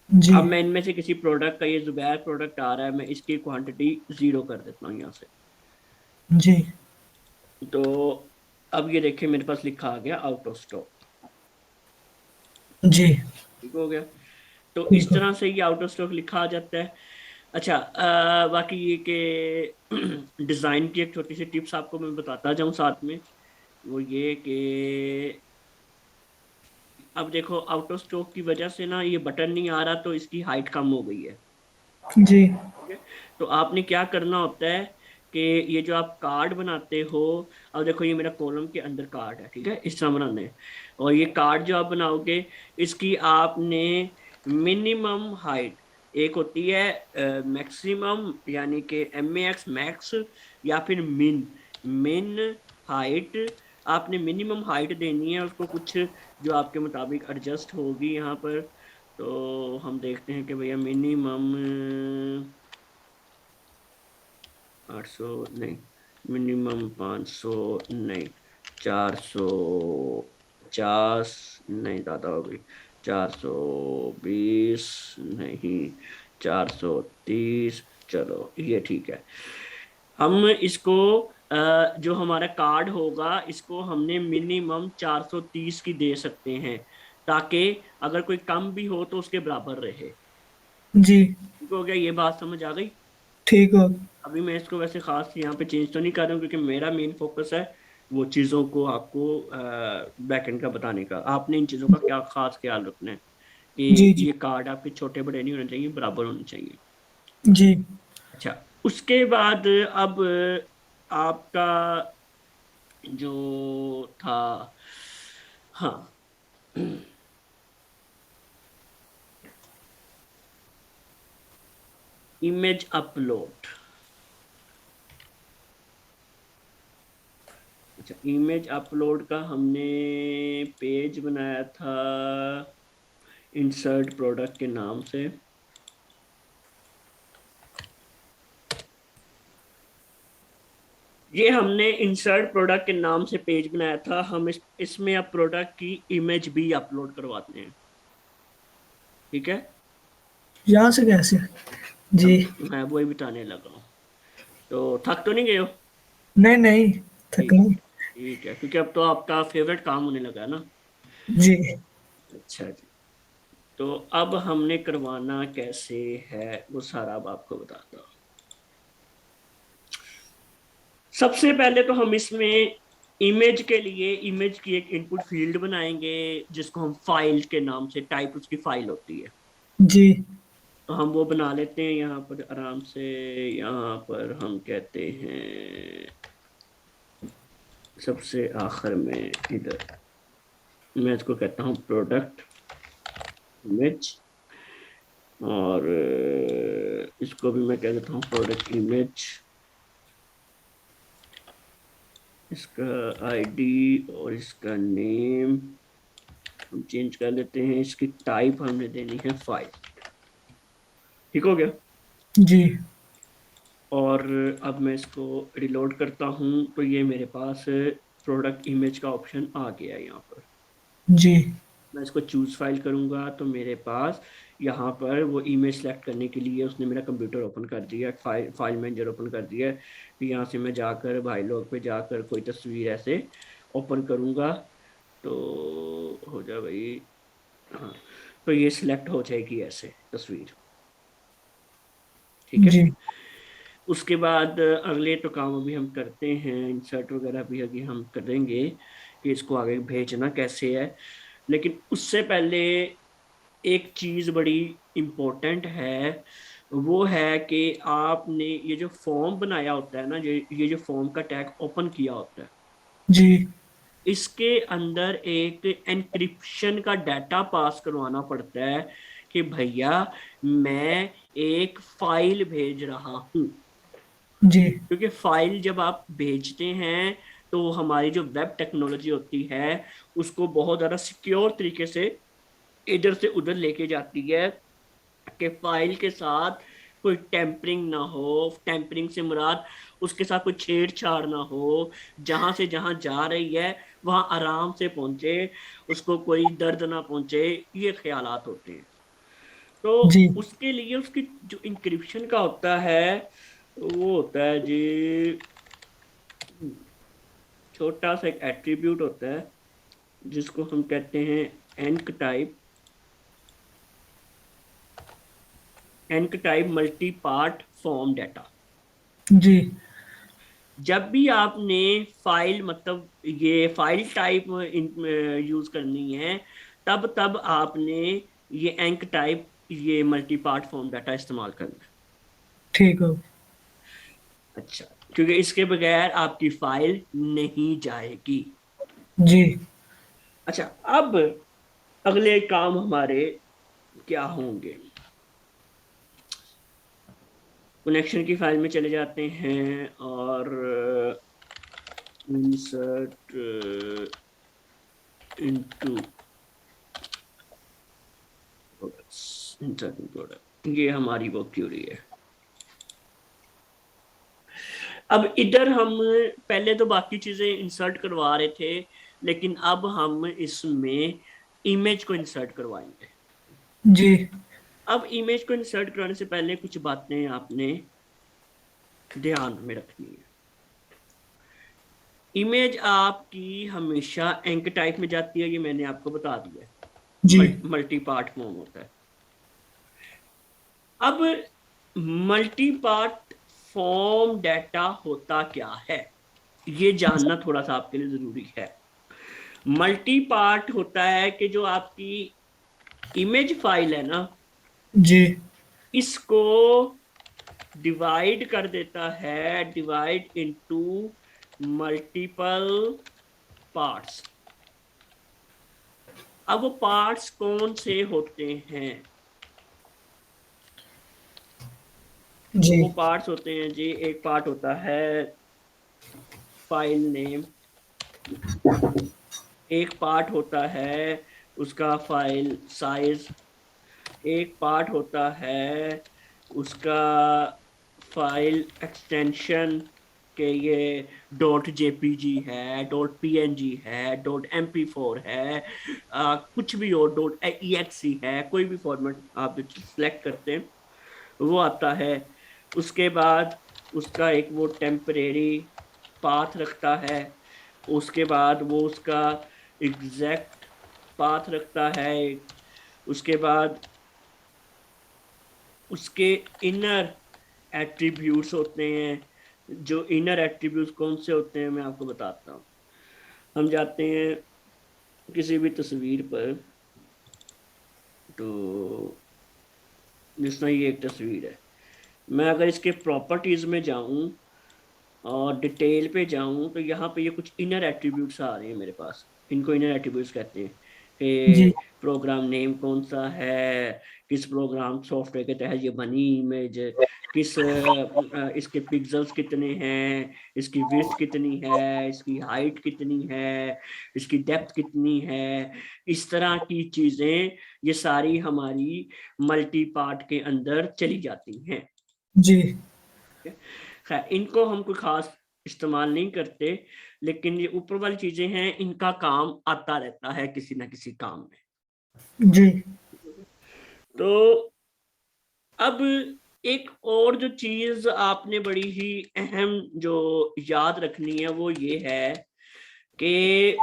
जी अब मैं इनमें से किसी प्रोडक्ट का, ये जुबैर प्रोडक्ट आ रहा है, मैं इसकी क्वांटिटी 0 कर देता हूँ यहाँ से। जी तो अब ये देखिए मेरे पास लिखा आ गया आउट ऑफ स्टॉक। जी ठीक हो गया। तो ठीक इस हो। तरह से ये आउट ऑफ स्टॉक लिखा आ जाता है। अच्छा, बाकी ये कि डिज़ाइन की एक छोटी सी टिप्स आपको मैं बताता जाऊँ साथ में, वो ये कि अब देखो आउट ऑफ स्टॉक की वजह से ना ये बटन नहीं आ रहा, तो इसकी हाइट कम हो गई है। जी ठीक है। तो आपने क्या करना होता है कि ये जो आप कार्ड बनाते हो, अब देखो ये मेरा कॉलम के अंदर कार्ड है, ठीक है, इस तरह बनाना है। और ये कार्ड जो आप बनाओगे, इसकी आपने मिनिमम हाइट, एक होती है मैक्सिमम यानी कि MAX मैक्स, या फिर मिन मिन हाइट, आपने मिनिमम हाइट देनी है उसको, कुछ जो आपके मुताबिक एडजस्ट होगी यहाँ पर। तो हम देखते हैं कि भैया मिनिमम 800 नहीं, मिनिमम 500 नहीं, 450 नहीं, ज़्यादा हो गई, 420 नहीं, 430, चलो ये ठीक है। हम इसको जो हमारा कार्ड होगा इसको हमने मिनिमम 430 की दे सकते हैं, ताकि अगर कोई कम भी हो तो उसके बराबर रहे। जी ठीक हो गया, ये बात समझ आ गई। ठीक हो। अभी मैं इसको वैसे खास यहाँ पे चेंज तो नहीं कर रहा हूँ क्योंकि मेरा मेन फोकस है वो चीज़ों को आपको बैकएंड का बताने का। आपने इन चीज़ों का क्या खास ख्याल रखना है जी कि जी ये कार्ड आपके छोटे बड़े नहीं होने चाहिए, बराबर होने चाहिए। जी अच्छा, उसके बाद अब आपका जो था, हाँ, इमेज अपलोड। अच्छा, इमेज अपलोड का हमने पेज बनाया था इंसर्ट प्रोडक्ट के नाम से। ये हमने इंसर्ट प्रोडक्ट के नाम से पेज बनाया था, हम इसमें अब प्रोडक्ट की इमेज भी अपलोड करवाते हैं। ठीक है। यहाँ से कैसे? जी। अब मैं वही बताने लगा हूँ, तो थक तो नहीं गए हो? नहीं नहीं, ठीक थकना। ठीक है, क्योंकि अब तो आपका फेवरेट काम होने लगा है ना। जी अच्छा जी। तो अब हमने करवाना कैसे है वो सारा अब आपको बताता हूँ। सबसे पहले तो हम इसमें इमेज के लिए इमेज की एक इनपुट फील्ड बनाएंगे, जिसको हम फाइल के नाम से, टाइप उसकी फाइल होती है। जी तो हम वो बना लेते हैं यहाँ पर आराम से। यहाँ पर हम कहते हैं सबसे आखिर में इधर मैं इसको कहता हूँ प्रोडक्ट इमेज, और इसको भी मैं कह देता हूँ प्रोडक्ट इमेज। इसका आईडी और इसका नेम हम चेंज कर लेते हैं। इसकी टाइप हमने देनी है फाइल। ठीक हो गया। जी। और अब मैं इसको रिलोड करता हूँ तो ये मेरे पास प्रोडक्ट इमेज का ऑप्शन आ गया है यहाँ पर। जी। मैं इसको चूज फाइल करूंगा तो मेरे पास यहाँ पर वो इमेज सेलेक्ट करने के लिए उसने मेरा कंप्यूटर ओपन कर दिया, फाइल मैनेजर ओपन कर दिया है। फिर यहाँ से मैं जाकर भाई लोग पे जाकर कोई तस्वीर ऐसे ओपन करूंगा तो हो जाए भाई। हाँ, तो ये सिलेक्ट हो जाएगी ऐसे तस्वीर। ठीक है। जी। उसके बाद अगले तो काम अभी हम करते हैं, इंसर्ट वगैरह भी अभी हम करेंगे कि इसको आगे भेजना कैसे है। लेकिन उससे पहले एक चीज बड़ी इम्पोर्टेंट है, वो है कि आपने ये जो फॉर्म बनाया होता है ना, ये जो फॉर्म का टैग ओपन किया होता है, जी। इसके अंदर एक एनक्रिप्शन का डाटा पास करवाना पड़ता है कि भैया मैं एक फाइल भेज रहा हूं। जी। क्योंकि फाइल जब आप भेजते हैं तो हमारी जो वेब टेक्नोलॉजी होती है उसको बहुत ज्यादा सिक्योर तरीके से इधर से उधर लेके जाती है कि फाइल के साथ कोई टेम्परिंग ना हो। टेम्परिंग से मुराद उसके साथ कोई छेड़छाड़ ना हो, जहां से जहां जा रही है वहां आराम से पहुंचे, उसको कोई दर्द ना पहुंचे, ये ख्यालात होते हैं। तो जी। उसके लिए उसकी जो इंक्रिप्शन का होता है वो होता है जी, छोटा सा एक एट्रीब्यूट होता है जिसको हम कहते हैं enctype. Enctype multipart form data. जी। जब भी आपने फाइल मतलब ये फाइल टाइप यूज करनी है, तब तब आपने ये एंक टाइप, ये मल्टी पार्ट फॉर्म डाटा इस्तेमाल करना है। ठीक हो। अच्छा, क्योंकि इसके बगैर आपकी फाइल नहीं जाएगी। जी। अच्छा, अब अगले काम हमारे क्या होंगे। कनेक्शन की फाइल में चले जाते हैं और insert into products, insert product, ये हमारी वो क्यूरी है। अब इधर हम पहले तो बाकी चीजें इंसर्ट करवा रहे थे, लेकिन अब हम इसमें इमेज को इंसर्ट करवाएंगे। जी। अब इमेज को इंसर्ट कराने से पहले कुछ बातें आपने ध्यान में रखनी है। इमेज आपकी हमेशा एंक टाइप में जाती है, ये मैंने आपको बता दिया जी। है। मल्टी पार्ट फॉर्म होता है। अब मल्टी पार्ट फॉर्म डाटा होता क्या है, ये जानना थोड़ा सा आपके लिए जरूरी है। मल्टी पार्ट होता है कि जो आपकी इमेज फाइल है ना, जी। इसको डिवाइड कर देता है, डिवाइड इनटू मल्टीपल पार्ट्स। अब वो पार्ट्स कौन से होते हैं, तो जी। वो पार्ट्स होते हैं जी, एक पार्ट होता है फाइल नेम, एक पार्ट होता है उसका फाइल साइज, एक पार्ट होता है उसका फाइल एक्सटेंशन के ये डॉट जेपीजी है, डॉट पीएनजी है, डॉट एमपी4 है, कुछ भी हो, डॉट ईएक्सी है, कोई भी फॉर्मेट आप सिलेक्ट करते हैं वो आता है। उसके बाद उसका एक वो टेम्परेरी पाथ रखता है, उसके बाद वो उसका एग्जैक्ट पाथ रखता है, उसके बाद उसके इनर एट्रीब्यूट्स होते हैं। जो इनर एट्रीब्यूट्स कौन से होते हैं मैं आपको बताता हूँ। हम जाते हैं किसी भी तस्वीर पर, तो जिस तरह ये एक तस्वीर है, मैं अगर इसके प्रॉपर्टीज में जाऊं और डिटेल पे जाऊं तो यहाँ पे ये कुछ इनर एट्रीब्यूट्स आ रहे हैं मेरे पास। इनको इनर एट्रीब्यूट्स कहते हैं जी। कि प्रोग्राम नेम कौन सा है, किस प्रोग्राम सॉफ्टवेयर के तहत ये बनी इमेज, इसके पिक्सेल्स कितने हैं, इसकी विड्थ कितनी है, इसकी हाइट कितनी है, इसकी डेप्थ कितनी है, इस तरह की चीजें ये सारी हमारी मल्टी पार्ट के अंदर चली जाती हैं। जी खैर इनको हम कोई खास इस्तेमाल नहीं करते, लेकिन ये ऊपर वाली चीजें हैं, इनका काम आता रहता है किसी ना किसी काम में। जी तो अब एक और जो चीज आपने बड़ी ही अहम जो याद रखनी है वो ये है कि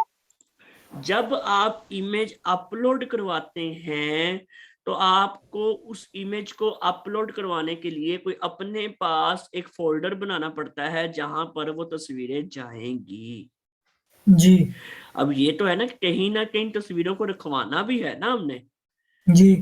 जब आप इमेज अपलोड करवाते हैं तो आपको उस इमेज को अपलोड करवाने के लिए कोई अपने पास एक फोल्डर बनाना पड़ता है जहां पर वो तस्वीरें जाएंगी। जी अब ये तो है ना कहीं तस्वीरों को रखवाना भी है ना हमने। जी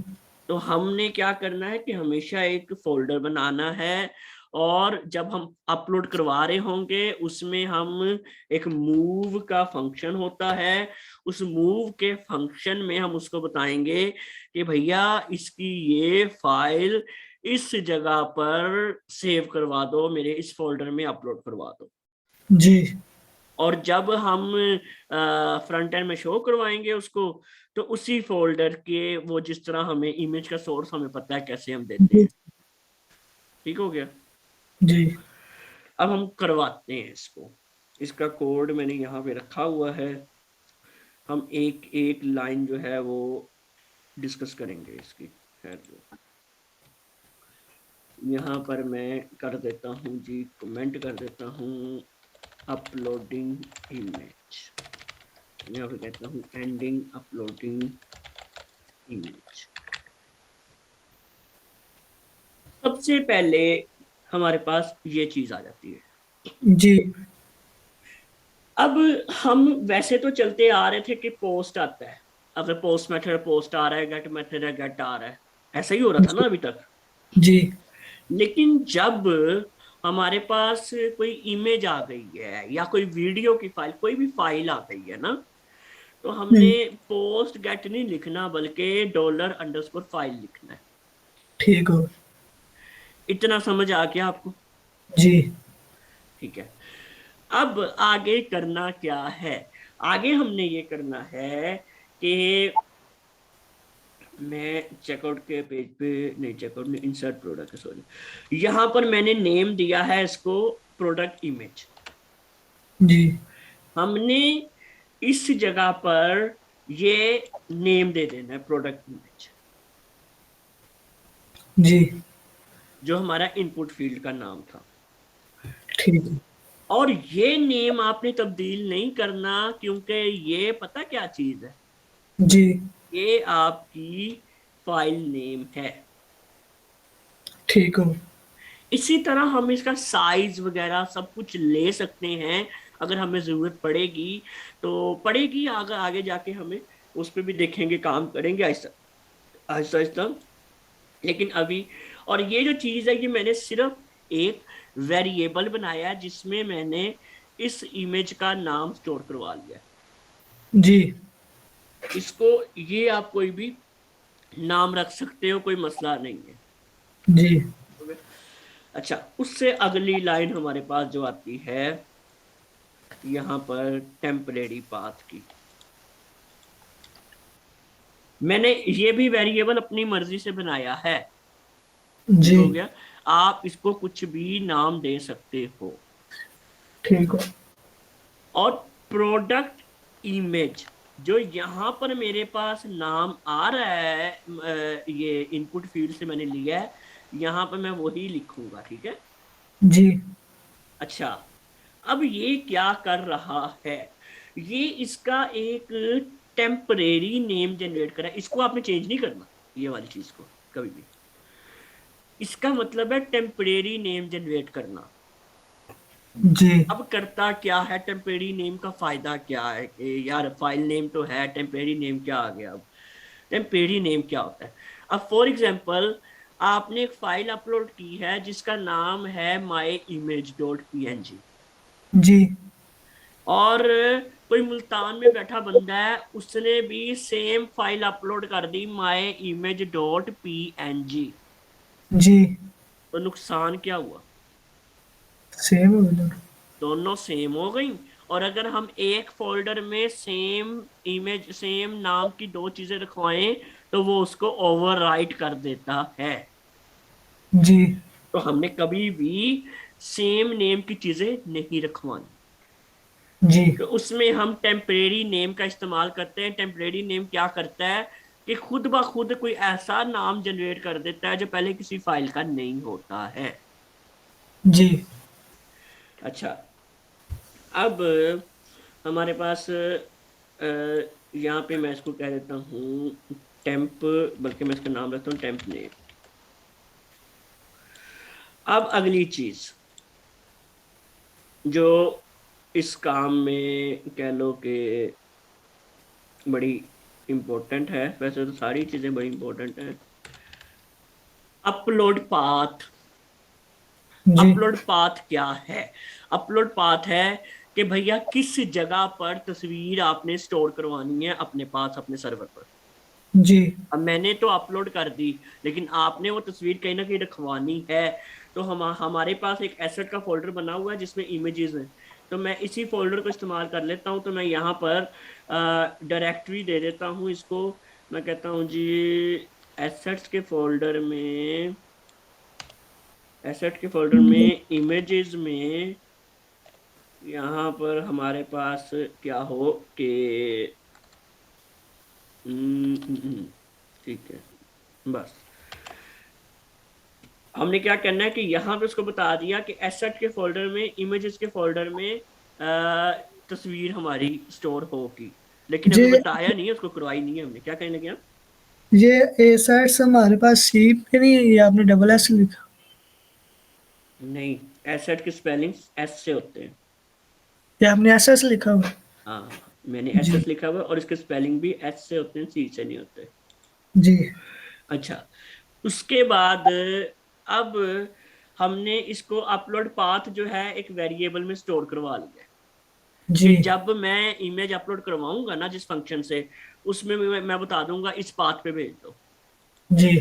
तो हमने क्या करना है कि हमेशा एक फोल्डर बनाना है, और जब हम अपलोड करवा रहे होंगे उसमें हम एक मूव का फंक्शन होता है, उस मूव के फंक्शन में हम उसको बताएंगे कि भैया इसकी ये फाइल इस जगह पर सेव करवा दो, मेरे इस फोल्डर में अपलोड करवा दो। जी और जब हम फ्रंट एंड में शो करवाएंगे उसको, तो उसी फोल्डर के वो जिस तरह हमें इमेज का सोर्स हमें पता है कैसे हम देते जी हैं। ठीक हो गया। जी अब हम करवाते हैं इसको। इसका कोड मैंने यहाँ पे रखा हुआ है, हम एक एक लाइन जो है वो डिस्कस करेंगे इसकी। खैर यहाँ पर मैं कर देता हूँ जी, कमेंट कर देता हूँ अपलोडिंग इमेज, यहाँ पे कहता हूँ एंडिंग अपलोडिंग इमेज। सबसे पहले हमारे पास ये चीज आ जाती है। जी अब हम वैसे तो चलते आ रहे थे कि पोस्ट आता है, अगर पोस्ट मेथड पोस्ट आ रहा है, गेट मेथड है गेट आ रहा है, ऐसा ही हो रहा था ना अभी तक। जी लेकिन जब हमारे पास कोई इमेज आ गई है या कोई वीडियो की फाइल, कोई भी फाइल आ गई है ना, तो हमने पोस्ट गेट नहीं लिखना बल्कि डॉलर अंडरस्कोर फाइल लिखना है। ठीक हो। इतना समझ आ गया आपको? जी ठीक है। अब आगे करना क्या है? आगे हमने ये करना है कि मैं चेकआउट के पेज पे नहीं, चेकआउट में इंसर्ट प्रोडक्ट, सॉरी, यहां पर मैंने नेम दिया है इसको प्रोडक्ट इमेज। जी हमने इस जगह पर ये नेम दे देना है प्रोडक्ट इमेज, जी जो हमारा इनपुट फील्ड का नाम था। ठीक है। और ये नेम आपने तब्दील नहीं करना, क्योंकि ये पता क्या चीज है, जी ये आपकी फाइल नेम है। ठीक हो। इसी तरह हम इसका साइज वगैरह सब कुछ ले सकते हैं अगर हमें जरूरत पड़ेगी, तो पड़ेगी आगे आगे जाके हमें उस पर भी देखेंगे, काम करेंगे आहिस्ता आहिस्ता आहिस्ता। लेकिन अभी, और ये जो चीज है ये मैंने सिर्फ एक वेरिएबल बनाया है जिसमें मैंने इस इमेज का नाम स्टोर करवा लिया है। जी इसको ये आप कोई भी नाम रख सकते हो, कोई मसला नहीं है। जी अच्छा, उससे अगली लाइन हमारे पास जो आती है यहाँ पर टेम्परेरी पाथ की, मैंने ये भी वेरिएबल अपनी मर्जी से बनाया है। ठीक जी हो गया। आप इसको कुछ भी नाम दे सकते हो। ठीक हो। और प्रोडक्ट इमेज जो यहाँ पर मेरे पास नाम आ रहा है, ये इनपुट फील्ड से मैंने लिया है, यहाँ पर मैं वही लिखूंगा। ठीक है। जी अच्छा, अब ये क्या कर रहा है, ये इसका एक टेम्परेरी नेम जनरेट करा है, इसको आपने चेंज नहीं करना, ये वाली चीज को कभी भी। इसका मतलब है टेम्परेरी नेम जनरेट करना। जी अब करता क्या है, टेम्परेरी नेम का फायदा क्या है कि यार फाइल नेम तो है, टेम्परेरी नेम क्या आ गया। अब टेम्परेरी नेम क्या होता है? अब फॉर एग्जांपल आपने एक फाइल अपलोड की है जिसका नाम है myimage.png, जी और कोई मुल्तान में बैठा बंदा है, उसने भी सेम फाइल अपलोड कर दी myimage.png। जी तो नुकसान क्या हुआ? सेम हो गया। दोनों सेम हो गई। और अगर हम एक फोल्डर में सेम इमेज, सेम नाम की दो चीजें रखवाएं, तो वो उसको ओवरराइट कर देता है। जी। तो हमने कभी भी सेम नेम की चीजें नहीं रखवानी। जी। तो उसमें हम टेम्परेरी नेम का इस्तेमाल करते हैं। टेम्परेरी नेम क्या करता है कि खुद ब खुद कोई ऐसा नाम जनरेट कर देता है जो पहले किसी फाइल का नहीं होता है। जी। अच्छा, अब हमारे पास यहाँ पे मैं इसको कह देता हूँ टेम्प, बल्कि मैं इसका नाम रखता हूँ टेम्प नेम। अब अगली चीज जो इस काम में कह लो कि बड़ी इंपॉर्टेंट है, वैसे तो सारी चीजें बड़ी इंपॉर्टेंट है। Upload path. जी। अपलोड पाथ क्या है? अपलोड पाथ है कि भैया किस जगह पर तस्वीर आपने स्टोर करवानी है अपने पास, अपने सर्वर पर। जी। अब मैंने तो अपलोड कर दी, लेकिन आपने वो तस्वीर कहीं ना कहीं रखवानी है। तो हमारे पास एक एसेट का फोल्डर बना हुआ है जिसमें इमेजेस हैं। तो मैं इसी फोल्डर को इस्तेमाल कर लेता हूँ। तो मैं यहाँ पर डायरेक्टरी दे देता हूँ इसको। मैं कहता हूँ जी एसेट्स के फोल्डर में, एसेट के फोल्डर में इमेजेस में यहाँ पर हमारे पास क्या हो कि ठीक है, बस हमने क्या करना है कि यहाँ पे उसको बता दिया कि एसेट के फोल्डर में, इमेजेस के फोल्डर में तस्वीर हमारी स्टोर होगी। लेकिन जी। अभी बताया नहीं है, उसको करवाई नहीं है हमने। क्या कहने लगे आप? ये ए साइड्स हमारे पास सी पे नहीं है, ये आपने डबल एस लिखा। नहीं, एसेट की स्पेलिंग एस से होते हैं। ये आपने एस एस लिखा हुआ। हाँ, मैंने एस जी। एस लिखा हुआ है और इसके स्पेलिंग भी एस से होते हैं, सी से नहीं होते। जी। अच्छा, उसके बाद अब हमने इसको अपलोड पाथ जो है एक वेरिएबल में स्टोर करवा लिया है जी। कि जब मैं इमेज अपलोड करवाऊंगा ना जिस फंक्शन से, उसमें मैं बता दूंगा इस पाथ पे भेज दो। जी।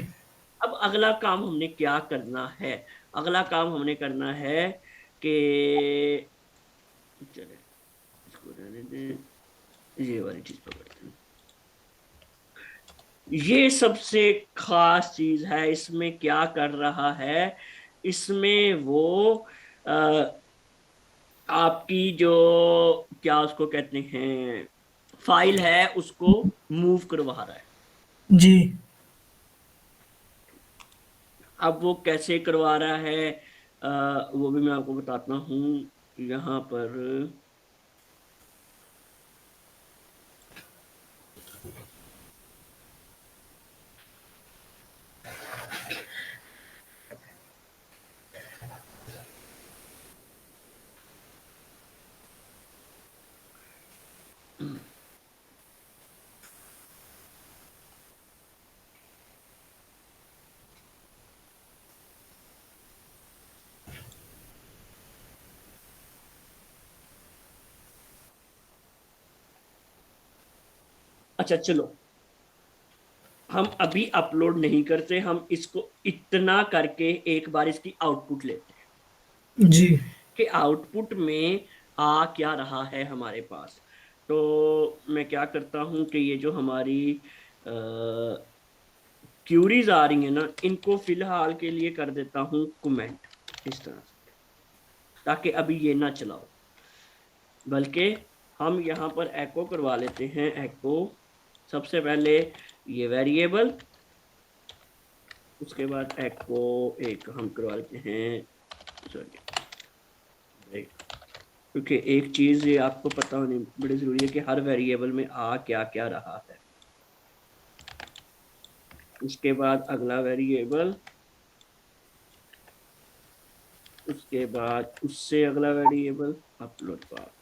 अब अगला काम हमने क्या करना है? अगला काम हमने करना है कि चले इसको रहने दें, ये वाली चीज पकड़ते हैं। ये सबसे खास चीज है। इसमें क्या कर रहा है? इसमें वो आ, आपकी जो क्या उसको कहते हैं फाइल है उसको मूव करवा रहा है। जी। अब वो कैसे करवा रहा है वो भी मैं आपको बताता हूँ यहाँ पर। अच्छा चलो, हम अभी अपलोड नहीं करते, हम इसको इतना करके एक बार इसकी आउटपुट लेते हैं जी। कि आउटपुट में आ क्या रहा है हमारे पास। तो मैं क्या करता हूँ कि ये जो हमारी क्यूरीज आ रही है ना, इनको फिलहाल के लिए कर देता हूँ कमेंट इस तरह से, ताकि अभी ये ना चलाओ। बल्कि हम यहाँ पर एको करवा लेते हैं। एको सबसे पहले ये वेरिएबल, उसके बाद एको एक हम करवा लेते हैं, सॉरी, क्योंकि एक चीज ये आपको पता होनी बड़ी जरूरी है कि हर वेरिएबल में आ क्या क्या रहा है। उसके बाद अगला वेरिएबल, उसके बाद उससे अगला वेरिएबल, अपलोड पाथ।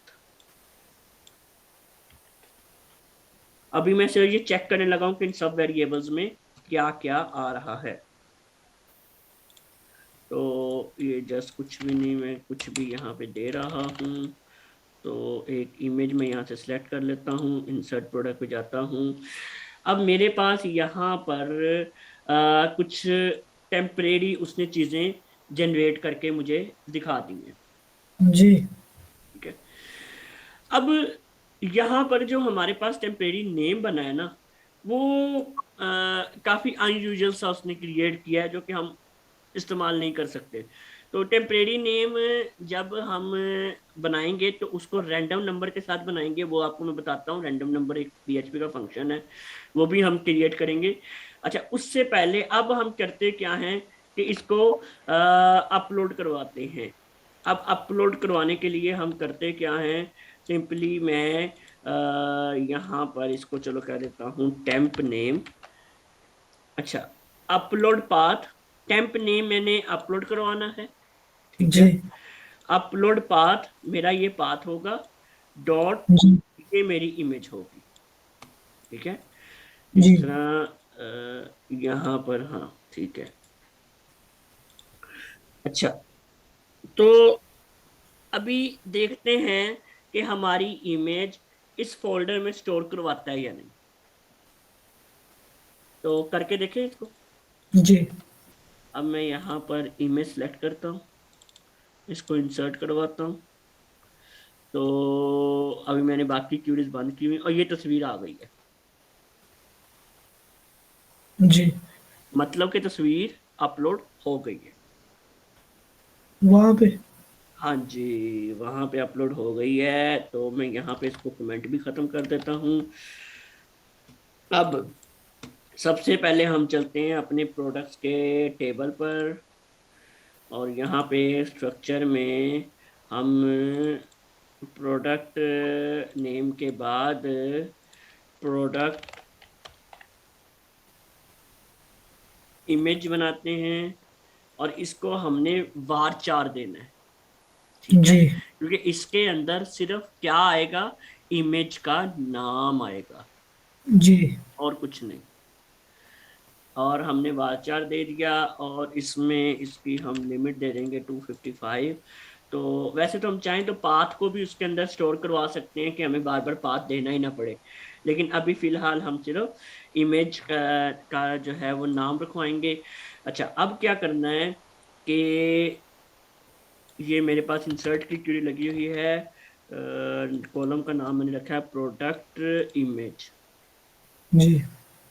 अभी मैं सिर्फ ये चेक करने लगा हूं कि इन सब वेरिएबल्स में क्या क्या आ रहा है। तो ये जस्ट कुछ भी नहीं, मैं कुछ भी यहाँ पे दे रहा हूँ। तो एक इमेज में यहाँ से सिलेक्ट कर लेता हूँ, इंसर्ट प्रोडक्ट पे जाता हूँ। अब मेरे पास यहाँ पर कुछ टेम्परेरी उसने चीज़ें जनरेट करके मुझे दिखा दी है। जी ठीक है। अब यहाँ पर जो हमारे पास टेम्परेरी नेम बना है ना, वो काफी अनयूजुअल सा उसने क्रिएट किया है, जो कि हम इस्तेमाल नहीं कर सकते। तो टेम्परेरी नेम जब हम बनाएंगे तो उसको रैंडम नंबर के साथ बनाएंगे, वो आपको मैं बताता हूँ। रैंडम नंबर एक पीएचपी का फंक्शन है, वो भी हम क्रिएट करेंगे। अच्छा, उससे पहले अब हम करते क्या हैं कि इसको अपलोड करवाते हैं। अब अपलोड करवाने के लिए हम करते क्या हैं, सिंपली मैं यहाँ पर इसको चलो कह देता हूँ टेम्प नेम। अच्छा, अपलोड पाथ, टेम्प नेम मैंने अपलोड करवाना है। ठीक है। जी अपलोड पाथ मेरा ये पाथ होगा, डॉट जी ये मेरी इमेज होगी। ठीक है। जी जिस तरह यहाँ पर, हाँ ठीक है। अच्छा, तो अभी देखते हैं कि हमारी इमेज इस फोल्डर में स्टोर करवाता है या नहीं। तो करके देखें इसको। जी अब मैं यहाँ पर इमेज सेलेक्ट करता हूँ, इसको इंसर्ट करवाता हूँ। तो अभी मैंने बाकी क्यूरीज बंद की हुई और ये तस्वीर आ गई है। जी मतलब कि तस्वीर अपलोड हो गई है। वहाँ पे। हाँ जी, वहां पे अपलोड हो गई है। तो मैं यहाँ पे इसको कमेंट भी खत्म कर देता हूँ। अब सबसे पहले हम चलते हैं अपने प्रोडक्ट्स के टेबल पर, और यहाँ पे स्ट्रक्चर में हम प्रोडक्ट नेम के बाद प्रोडक्ट इमेज बनाते हैं, और इसको हमने वार 4 देना है। ठीक है। जी क्योंकि इसके अंदर सिर्फ क्या आएगा, इमेज का नाम आएगा, जी और कुछ नहीं। और हमने वार 4 दे दिया, और इसमें इसकी हम लिमिट दे देंगे 255। तो वैसे तो हम चाहें तो पाथ को भी उसके अंदर स्टोर करवा सकते हैं कि हमें बार बार पाथ देना ही ना पड़े, लेकिन अभी फिलहाल हम सिर्फ इमेज का जो है वो नाम रखवाएंगे। अच्छा, अब क्या करना है कि ये मेरे पास इंसर्ट की क्यूरी लगी हुई है। कॉलम का नाम मैंने रखा है प्रोडक्ट इमेज। जी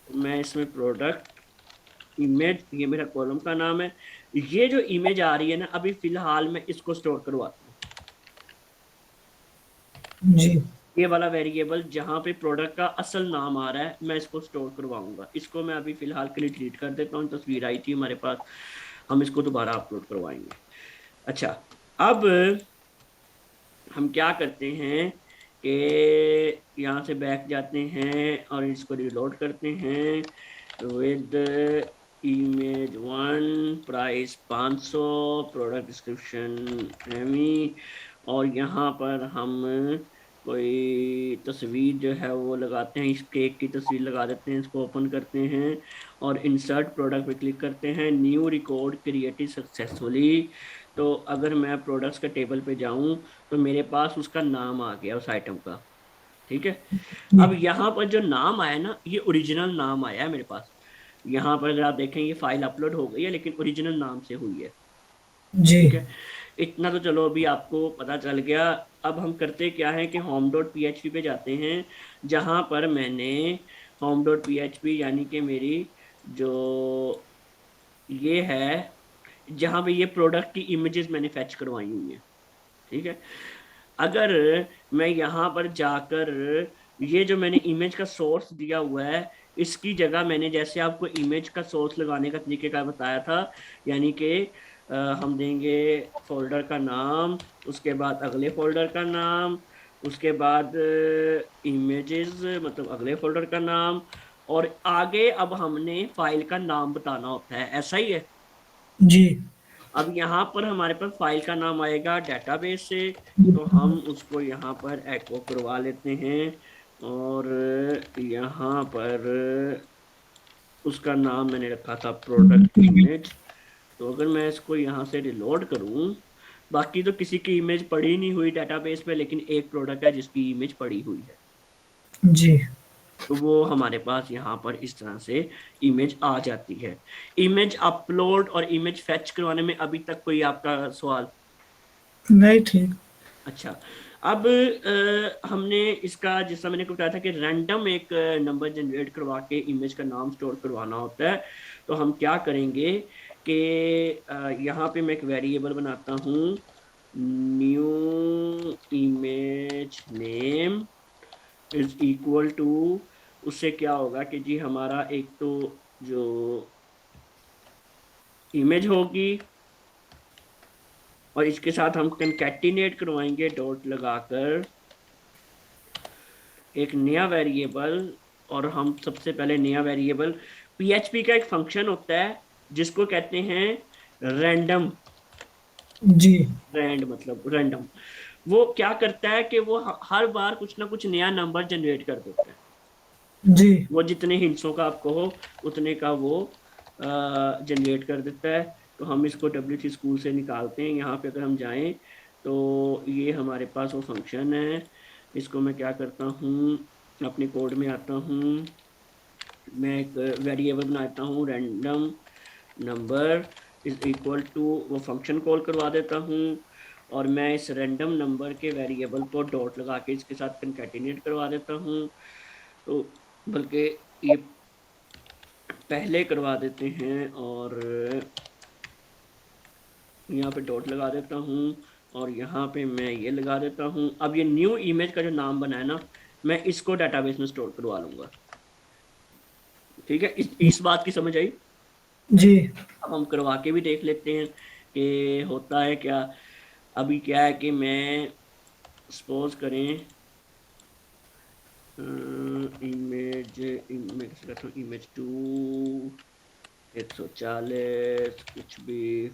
मैं इसमें प्रोडक्ट इमेज, ये मेरा कॉलम का नाम है। ये जो इमेज आ रही है ना, अभी फिलहाल मैं इसको स्टोर करवाता हूँ। जी ये वाला वेरिएबल जहां पे प्रोडक्ट का असल नाम आ रहा है, मैं इसको स्टोर करवाऊंगा। इसको मैं अभी फिलहाल के लिए डिलीट कर देता हूँ। तस्वीर आई थी हमारे पास, हम इसको दोबारा अपलोड करवाएंगे। अच्छा, अब हम क्या करते हैं कि यहाँ से बैक जाते हैं और इसको रिलोड करते हैं with image 1, price 500, product description एमी। और यहाँ पर हम कोई तस्वीर जो है वो लगाते हैं, इस केक की तस्वीर लगा देते हैं। इसको ओपन करते हैं और इंसर्ट प्रोडक्ट पे क्लिक करते हैं, न्यू रिकॉर्ड क्रिएटेड सक्सेसफुली। तो अगर मैं प्रोडक्ट्स के टेबल पे जाऊं तो मेरे पास उसका नाम आ गया उस आइटम का। ठीक है। जी अब यहाँ पर जो नाम आया ना, ये ओरिजिनल नाम आया है मेरे पास। यहाँ पर अगर आप देखें, ये फाइल अपलोड हो गई है लेकिन ओरिजिनल नाम से हुई है। जी ठीक है। इतना तो चलो अभी आपको पता चल गया। अब हम करते क्या है कि होम डॉट पीएचपी पे जाते हैं, जहां पर मैंने होम डॉट पीएचपी यानी कि मेरी जो ये है, जहां पे ये प्रोडक्ट की इमेजेस मैंने फैच करवाई हुई है। ठीक है। अगर मैं यहाँ पर जाकर, ये जो मैंने इमेज का सोर्स दिया हुआ है, इसकी जगह मैंने जैसे आपको इमेज का सोर्स लगाने का तरीके का बताया था, यानी कि हम देंगे फोल्डर का नाम, उसके बाद अगले फोल्डर का नाम, उसके बाद इमेजेस मतलब अगले फोल्डर का नाम, और आगे अब हमने फाइल का नाम बताना होता है। ऐसा ही है। जी अब यहाँ पर हमारे पास फाइल का नाम आएगा डेटाबेस से, तो हम उसको यहाँ पर एको करवा लेते हैं, और यहाँ पर उसका नाम मैंने रखा था प्रोडक्ट इमेज। तो अगर मैं इसको यहाँ से रिलोड करूँ, बाकी तो किसी की इमेज पड़ी नहीं हुई डेटाबेस में, लेकिन एक प्रोडक्ट है जिसकी इमेज पड़ी हुई है। जी तो वो हमारे पास यहाँ पर इस तरह से इमेज आ जाती है। इमेज अपलोड और इमेज फेच करवाने में अभी तक कोई आपका सवाल? नहीं ठीक। अच्छा। अब हमने इसका, जैसा मैंने को बताया था कि रैंडम एक नंबर जनरेट करवा के इमेज का नाम स्टोर करवाना होता है। तो हम क्या करेंगे कि यहाँ पे मैं एक वेरिएबल बनाता हूँ, new image name is equal to, उससे क्या होगा कि जी हमारा एक तो जो इमेज होगी, और इसके साथ हम कंकैटिनेट करवाएंगे डॉट लगाकर एक नया वेरिएबल। और हम सबसे पहले नया वेरिएबल, पीएचपी का एक फंक्शन होता है जिसको कहते हैं रैंडम। जी। रैंड मतलब रैंडम। वो क्या करता है कि वो हर बार कुछ ना कुछ नया नंबर जनरेट कर देता है। जी। वो जितने हिंसों का आपको हो उतने का वो जनरेट कर देता है। तो हम इसको WT स्कूल से निकालते हैं। यहाँ पे अगर हम जाएं तो ये हमारे पास वो फंक्शन है। इसको मैं क्या करता हूँ, अपने कोड में आता हूँ, मैं एक वेरिएबल बनाता हूँ random number is equal to, वो फंक्शन कॉल करवा देता हूँ। और मैं इस रैंडम नंबर के वेरिएबल को डॉट लगा के इसके साथ कंकैटिनेट करवा देता हूँ। तो बल्कि ये पहले करवा देते हैं, और यहाँ पे डॉट लगा देता हूँ, और यहाँ पे मैं ये लगा देता हूँ। अब ये न्यू इमेज का जो नाम बना है ना, मैं इसको डाटाबेस में स्टोर करवा लूंगा। ठीक है, इस बात की समझ आई? जी। अब हम करवा के भी देख लेते हैं कि होता है क्या। अभी क्या है कि मैं सपोज करें इमेज, मैं कैसे करता हूँ, इमेज 2 140 कुछ भी।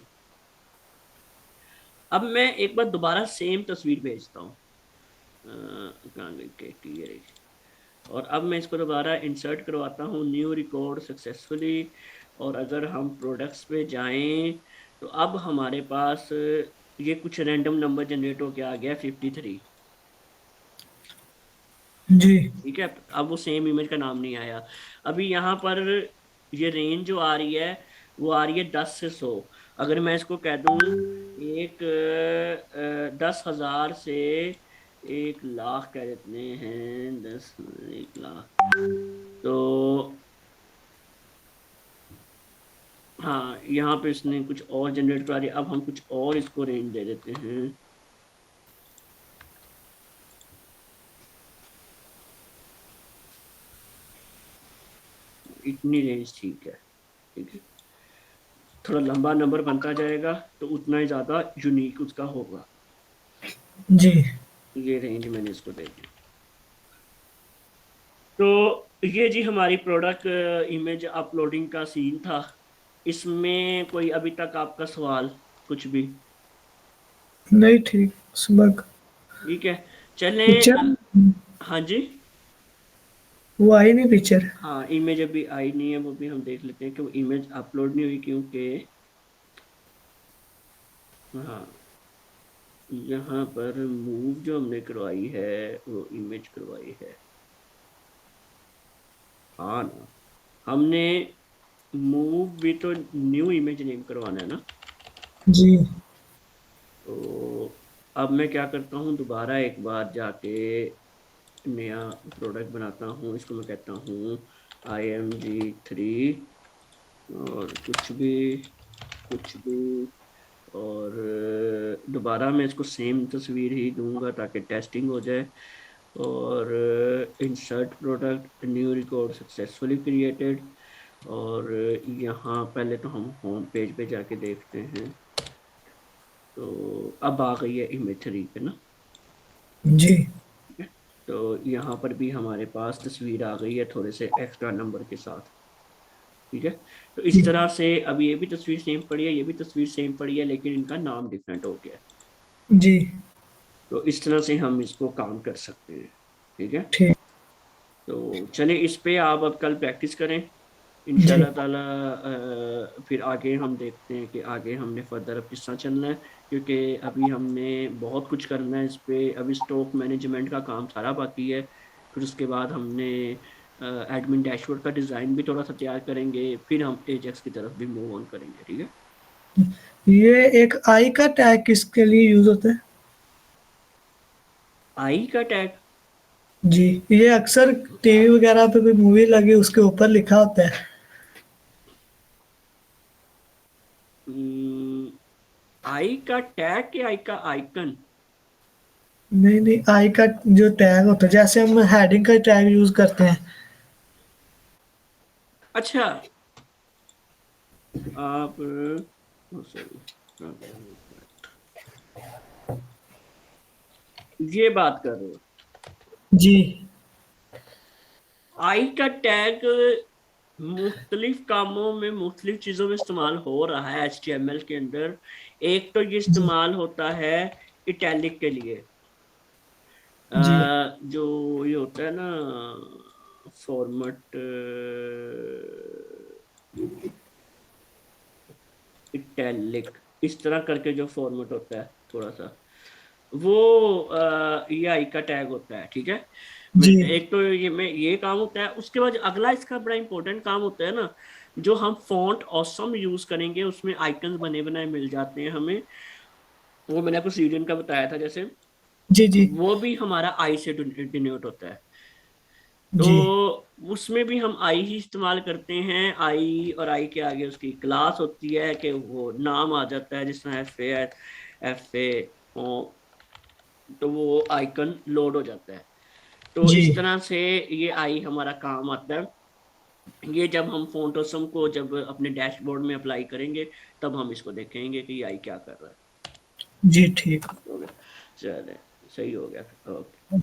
अब मैं एक बार दोबारा सेम तस्वीर भेजता हूँ, कहाँ गई कि ये, और अब मैं इसको दोबारा इंसर्ट करवाता हूँ न्यू रिकॉर्ड सक्सेसफुली। और अगर हम प्रोडक्ट्स पे जाएं तो अब हमारे पास ये कुछ रैंडम नंबर जनरेट होके आ गया 53। जी। ठीक है, अब वो सेम इमेज का नाम नहीं आया। अभी यहाँ पर ये रेंज जो आ रही है वो आ रही है 10 से 100। अगर मैं इसको कह दूं एक 10,000 से 1 लाख कह देते हैं, 1 लाख। तो हाँ, यहाँ पे इसने कुछ और जनरेट करा दिया। अब हम कुछ और इसको रेंज दे देते हैं। इतनी रेंज ठीक है। ठीक है, थोड़ा लंबा नंबर बनता जाएगा तो उतना ही ज्यादा यूनिक उसका होगा। जी। ये रेंज मैंने इसको दे दी। तो ये जी हमारी प्रोडक्ट इमेज अपलोडिंग का सीन था। इसमें कोई अभी तक आपका सवाल कुछ भी? नहीं ठीक। सुबह ठीक है, चलें पिक्चर हाँ जी। वो आई नहीं पिक्चर। हाँ, इमेज अभी आई नहीं है, वो भी हम देख लेते हैं कि वो इमेज अपलोड नहीं हुई क्योंकि, हाँ, यहाँ पर मूव जो हमने करवाई है वो इमेज करवाई है। हाँ ना, हमने मूव भी तो न्यू इमेज नेम करवाना है ना। जी। तो अब मैं क्या करता हूँ, दोबारा एक बार जाके नया प्रोडक्ट बनाता हूँ। इसको मैं कहता हूँ IMG3, और कुछ भी। और दोबारा मैं इसको सेम तस्वीर ही दूंगा ताकि टेस्टिंग हो जाए। और insert product new record successfully created. और यहाँ पहले तो हम होम पेज पे जाके देखते हैं। तो अब आ गई है इमेज 3 पे ना। जी। ठीक है, तो यहाँ पर भी हमारे पास तस्वीर आ गई है थोड़े से एक्स्ट्रा नंबर के साथ। ठीक है, तो इस तरह से अब ये भी तस्वीर सेम पड़ी है, ये भी तस्वीर सेम पड़ी है, लेकिन इनका नाम डिफरेंट हो गया है। जी। तो इस तरह से हम इसको काम कर सकते हैं। ठीक है, ठीक। तो चले इस पे आप अब कल प्रैक्टिस करें जी। इंशाल्लाह ताला। फिर आगे हम देखते हैं कि आगे हमने फर्दर अब किस तरह चलना है, क्योंकि अभी हमने बहुत कुछ करना है इस पे। अभी स्टॉक मैनेजमेंट का काम सारा बाकी है। फिर उसके बाद हमने एडमिन डैशबोर्ड का डिजाइन भी थोड़ा सा तैयार करेंगे, फिर हम एजेक्स की तरफ भी मूव ऑन करेंगे, ठीक है। ये एक आई का टैग किसके लिए यूज होता है? आई का टैग? जी, ये अक्सर टीवी वगैरह पे कोई मूवी लगी उसके ऊपर लिखा होता है। आई का टैग कि आई का आइकन? नहीं नहीं, आई का जो टैग होता है, जैसे हम हेडिंग का टैग यूज करते हैं। अच्छा, आप सॉरी, ये बात कर रहे हो। जी आई का टैग मुख्तलिफ कामों में मुख्तलिफ चीजों में इस्तेमाल हो रहा है HTML के अंदर। एक तो ये जी इस्तेमाल होता है इटैलिक के लिए, जी जो ये होता है ना फॉर्मेट इटैलिक, इस तरह करके जो फॉर्मेट होता है थोड़ा सा, वो ये आई का टैग होता है, ठीक है। जी एक तो ये में ये काम होता है, उसके बाद अगला इसका बड़ा इंपॉर्टेंट काम होता है ना, जो हम फॉन्ट ऑसम यूज करेंगे उसमें आइकन्स बने बनाए मिल जाते हैं हमें, वो मैंने आपको सीरियन का बताया था जैसे, जी जी वो भी हमारा आई से डिनोट होता है। तो जी उसमें भी हम आई ही इस्तेमाल करते हैं। आई और आई के आगे उसकी क्लास होती है कि वो नाम आ जाता है, जिस तरह एफ ए तो वो आइकन लोड हो जाता है। तो जी इस तरह से ये आई हमारा काम आता है। ये जब हम फोटोसम को जब अपने डैशबोर्ड में अप्लाई करेंगे, तब हम इसको देखेंगे कि ये आई क्या कर रहा है। जी ठीक। हो गया, चले, सही हो गया, ओके।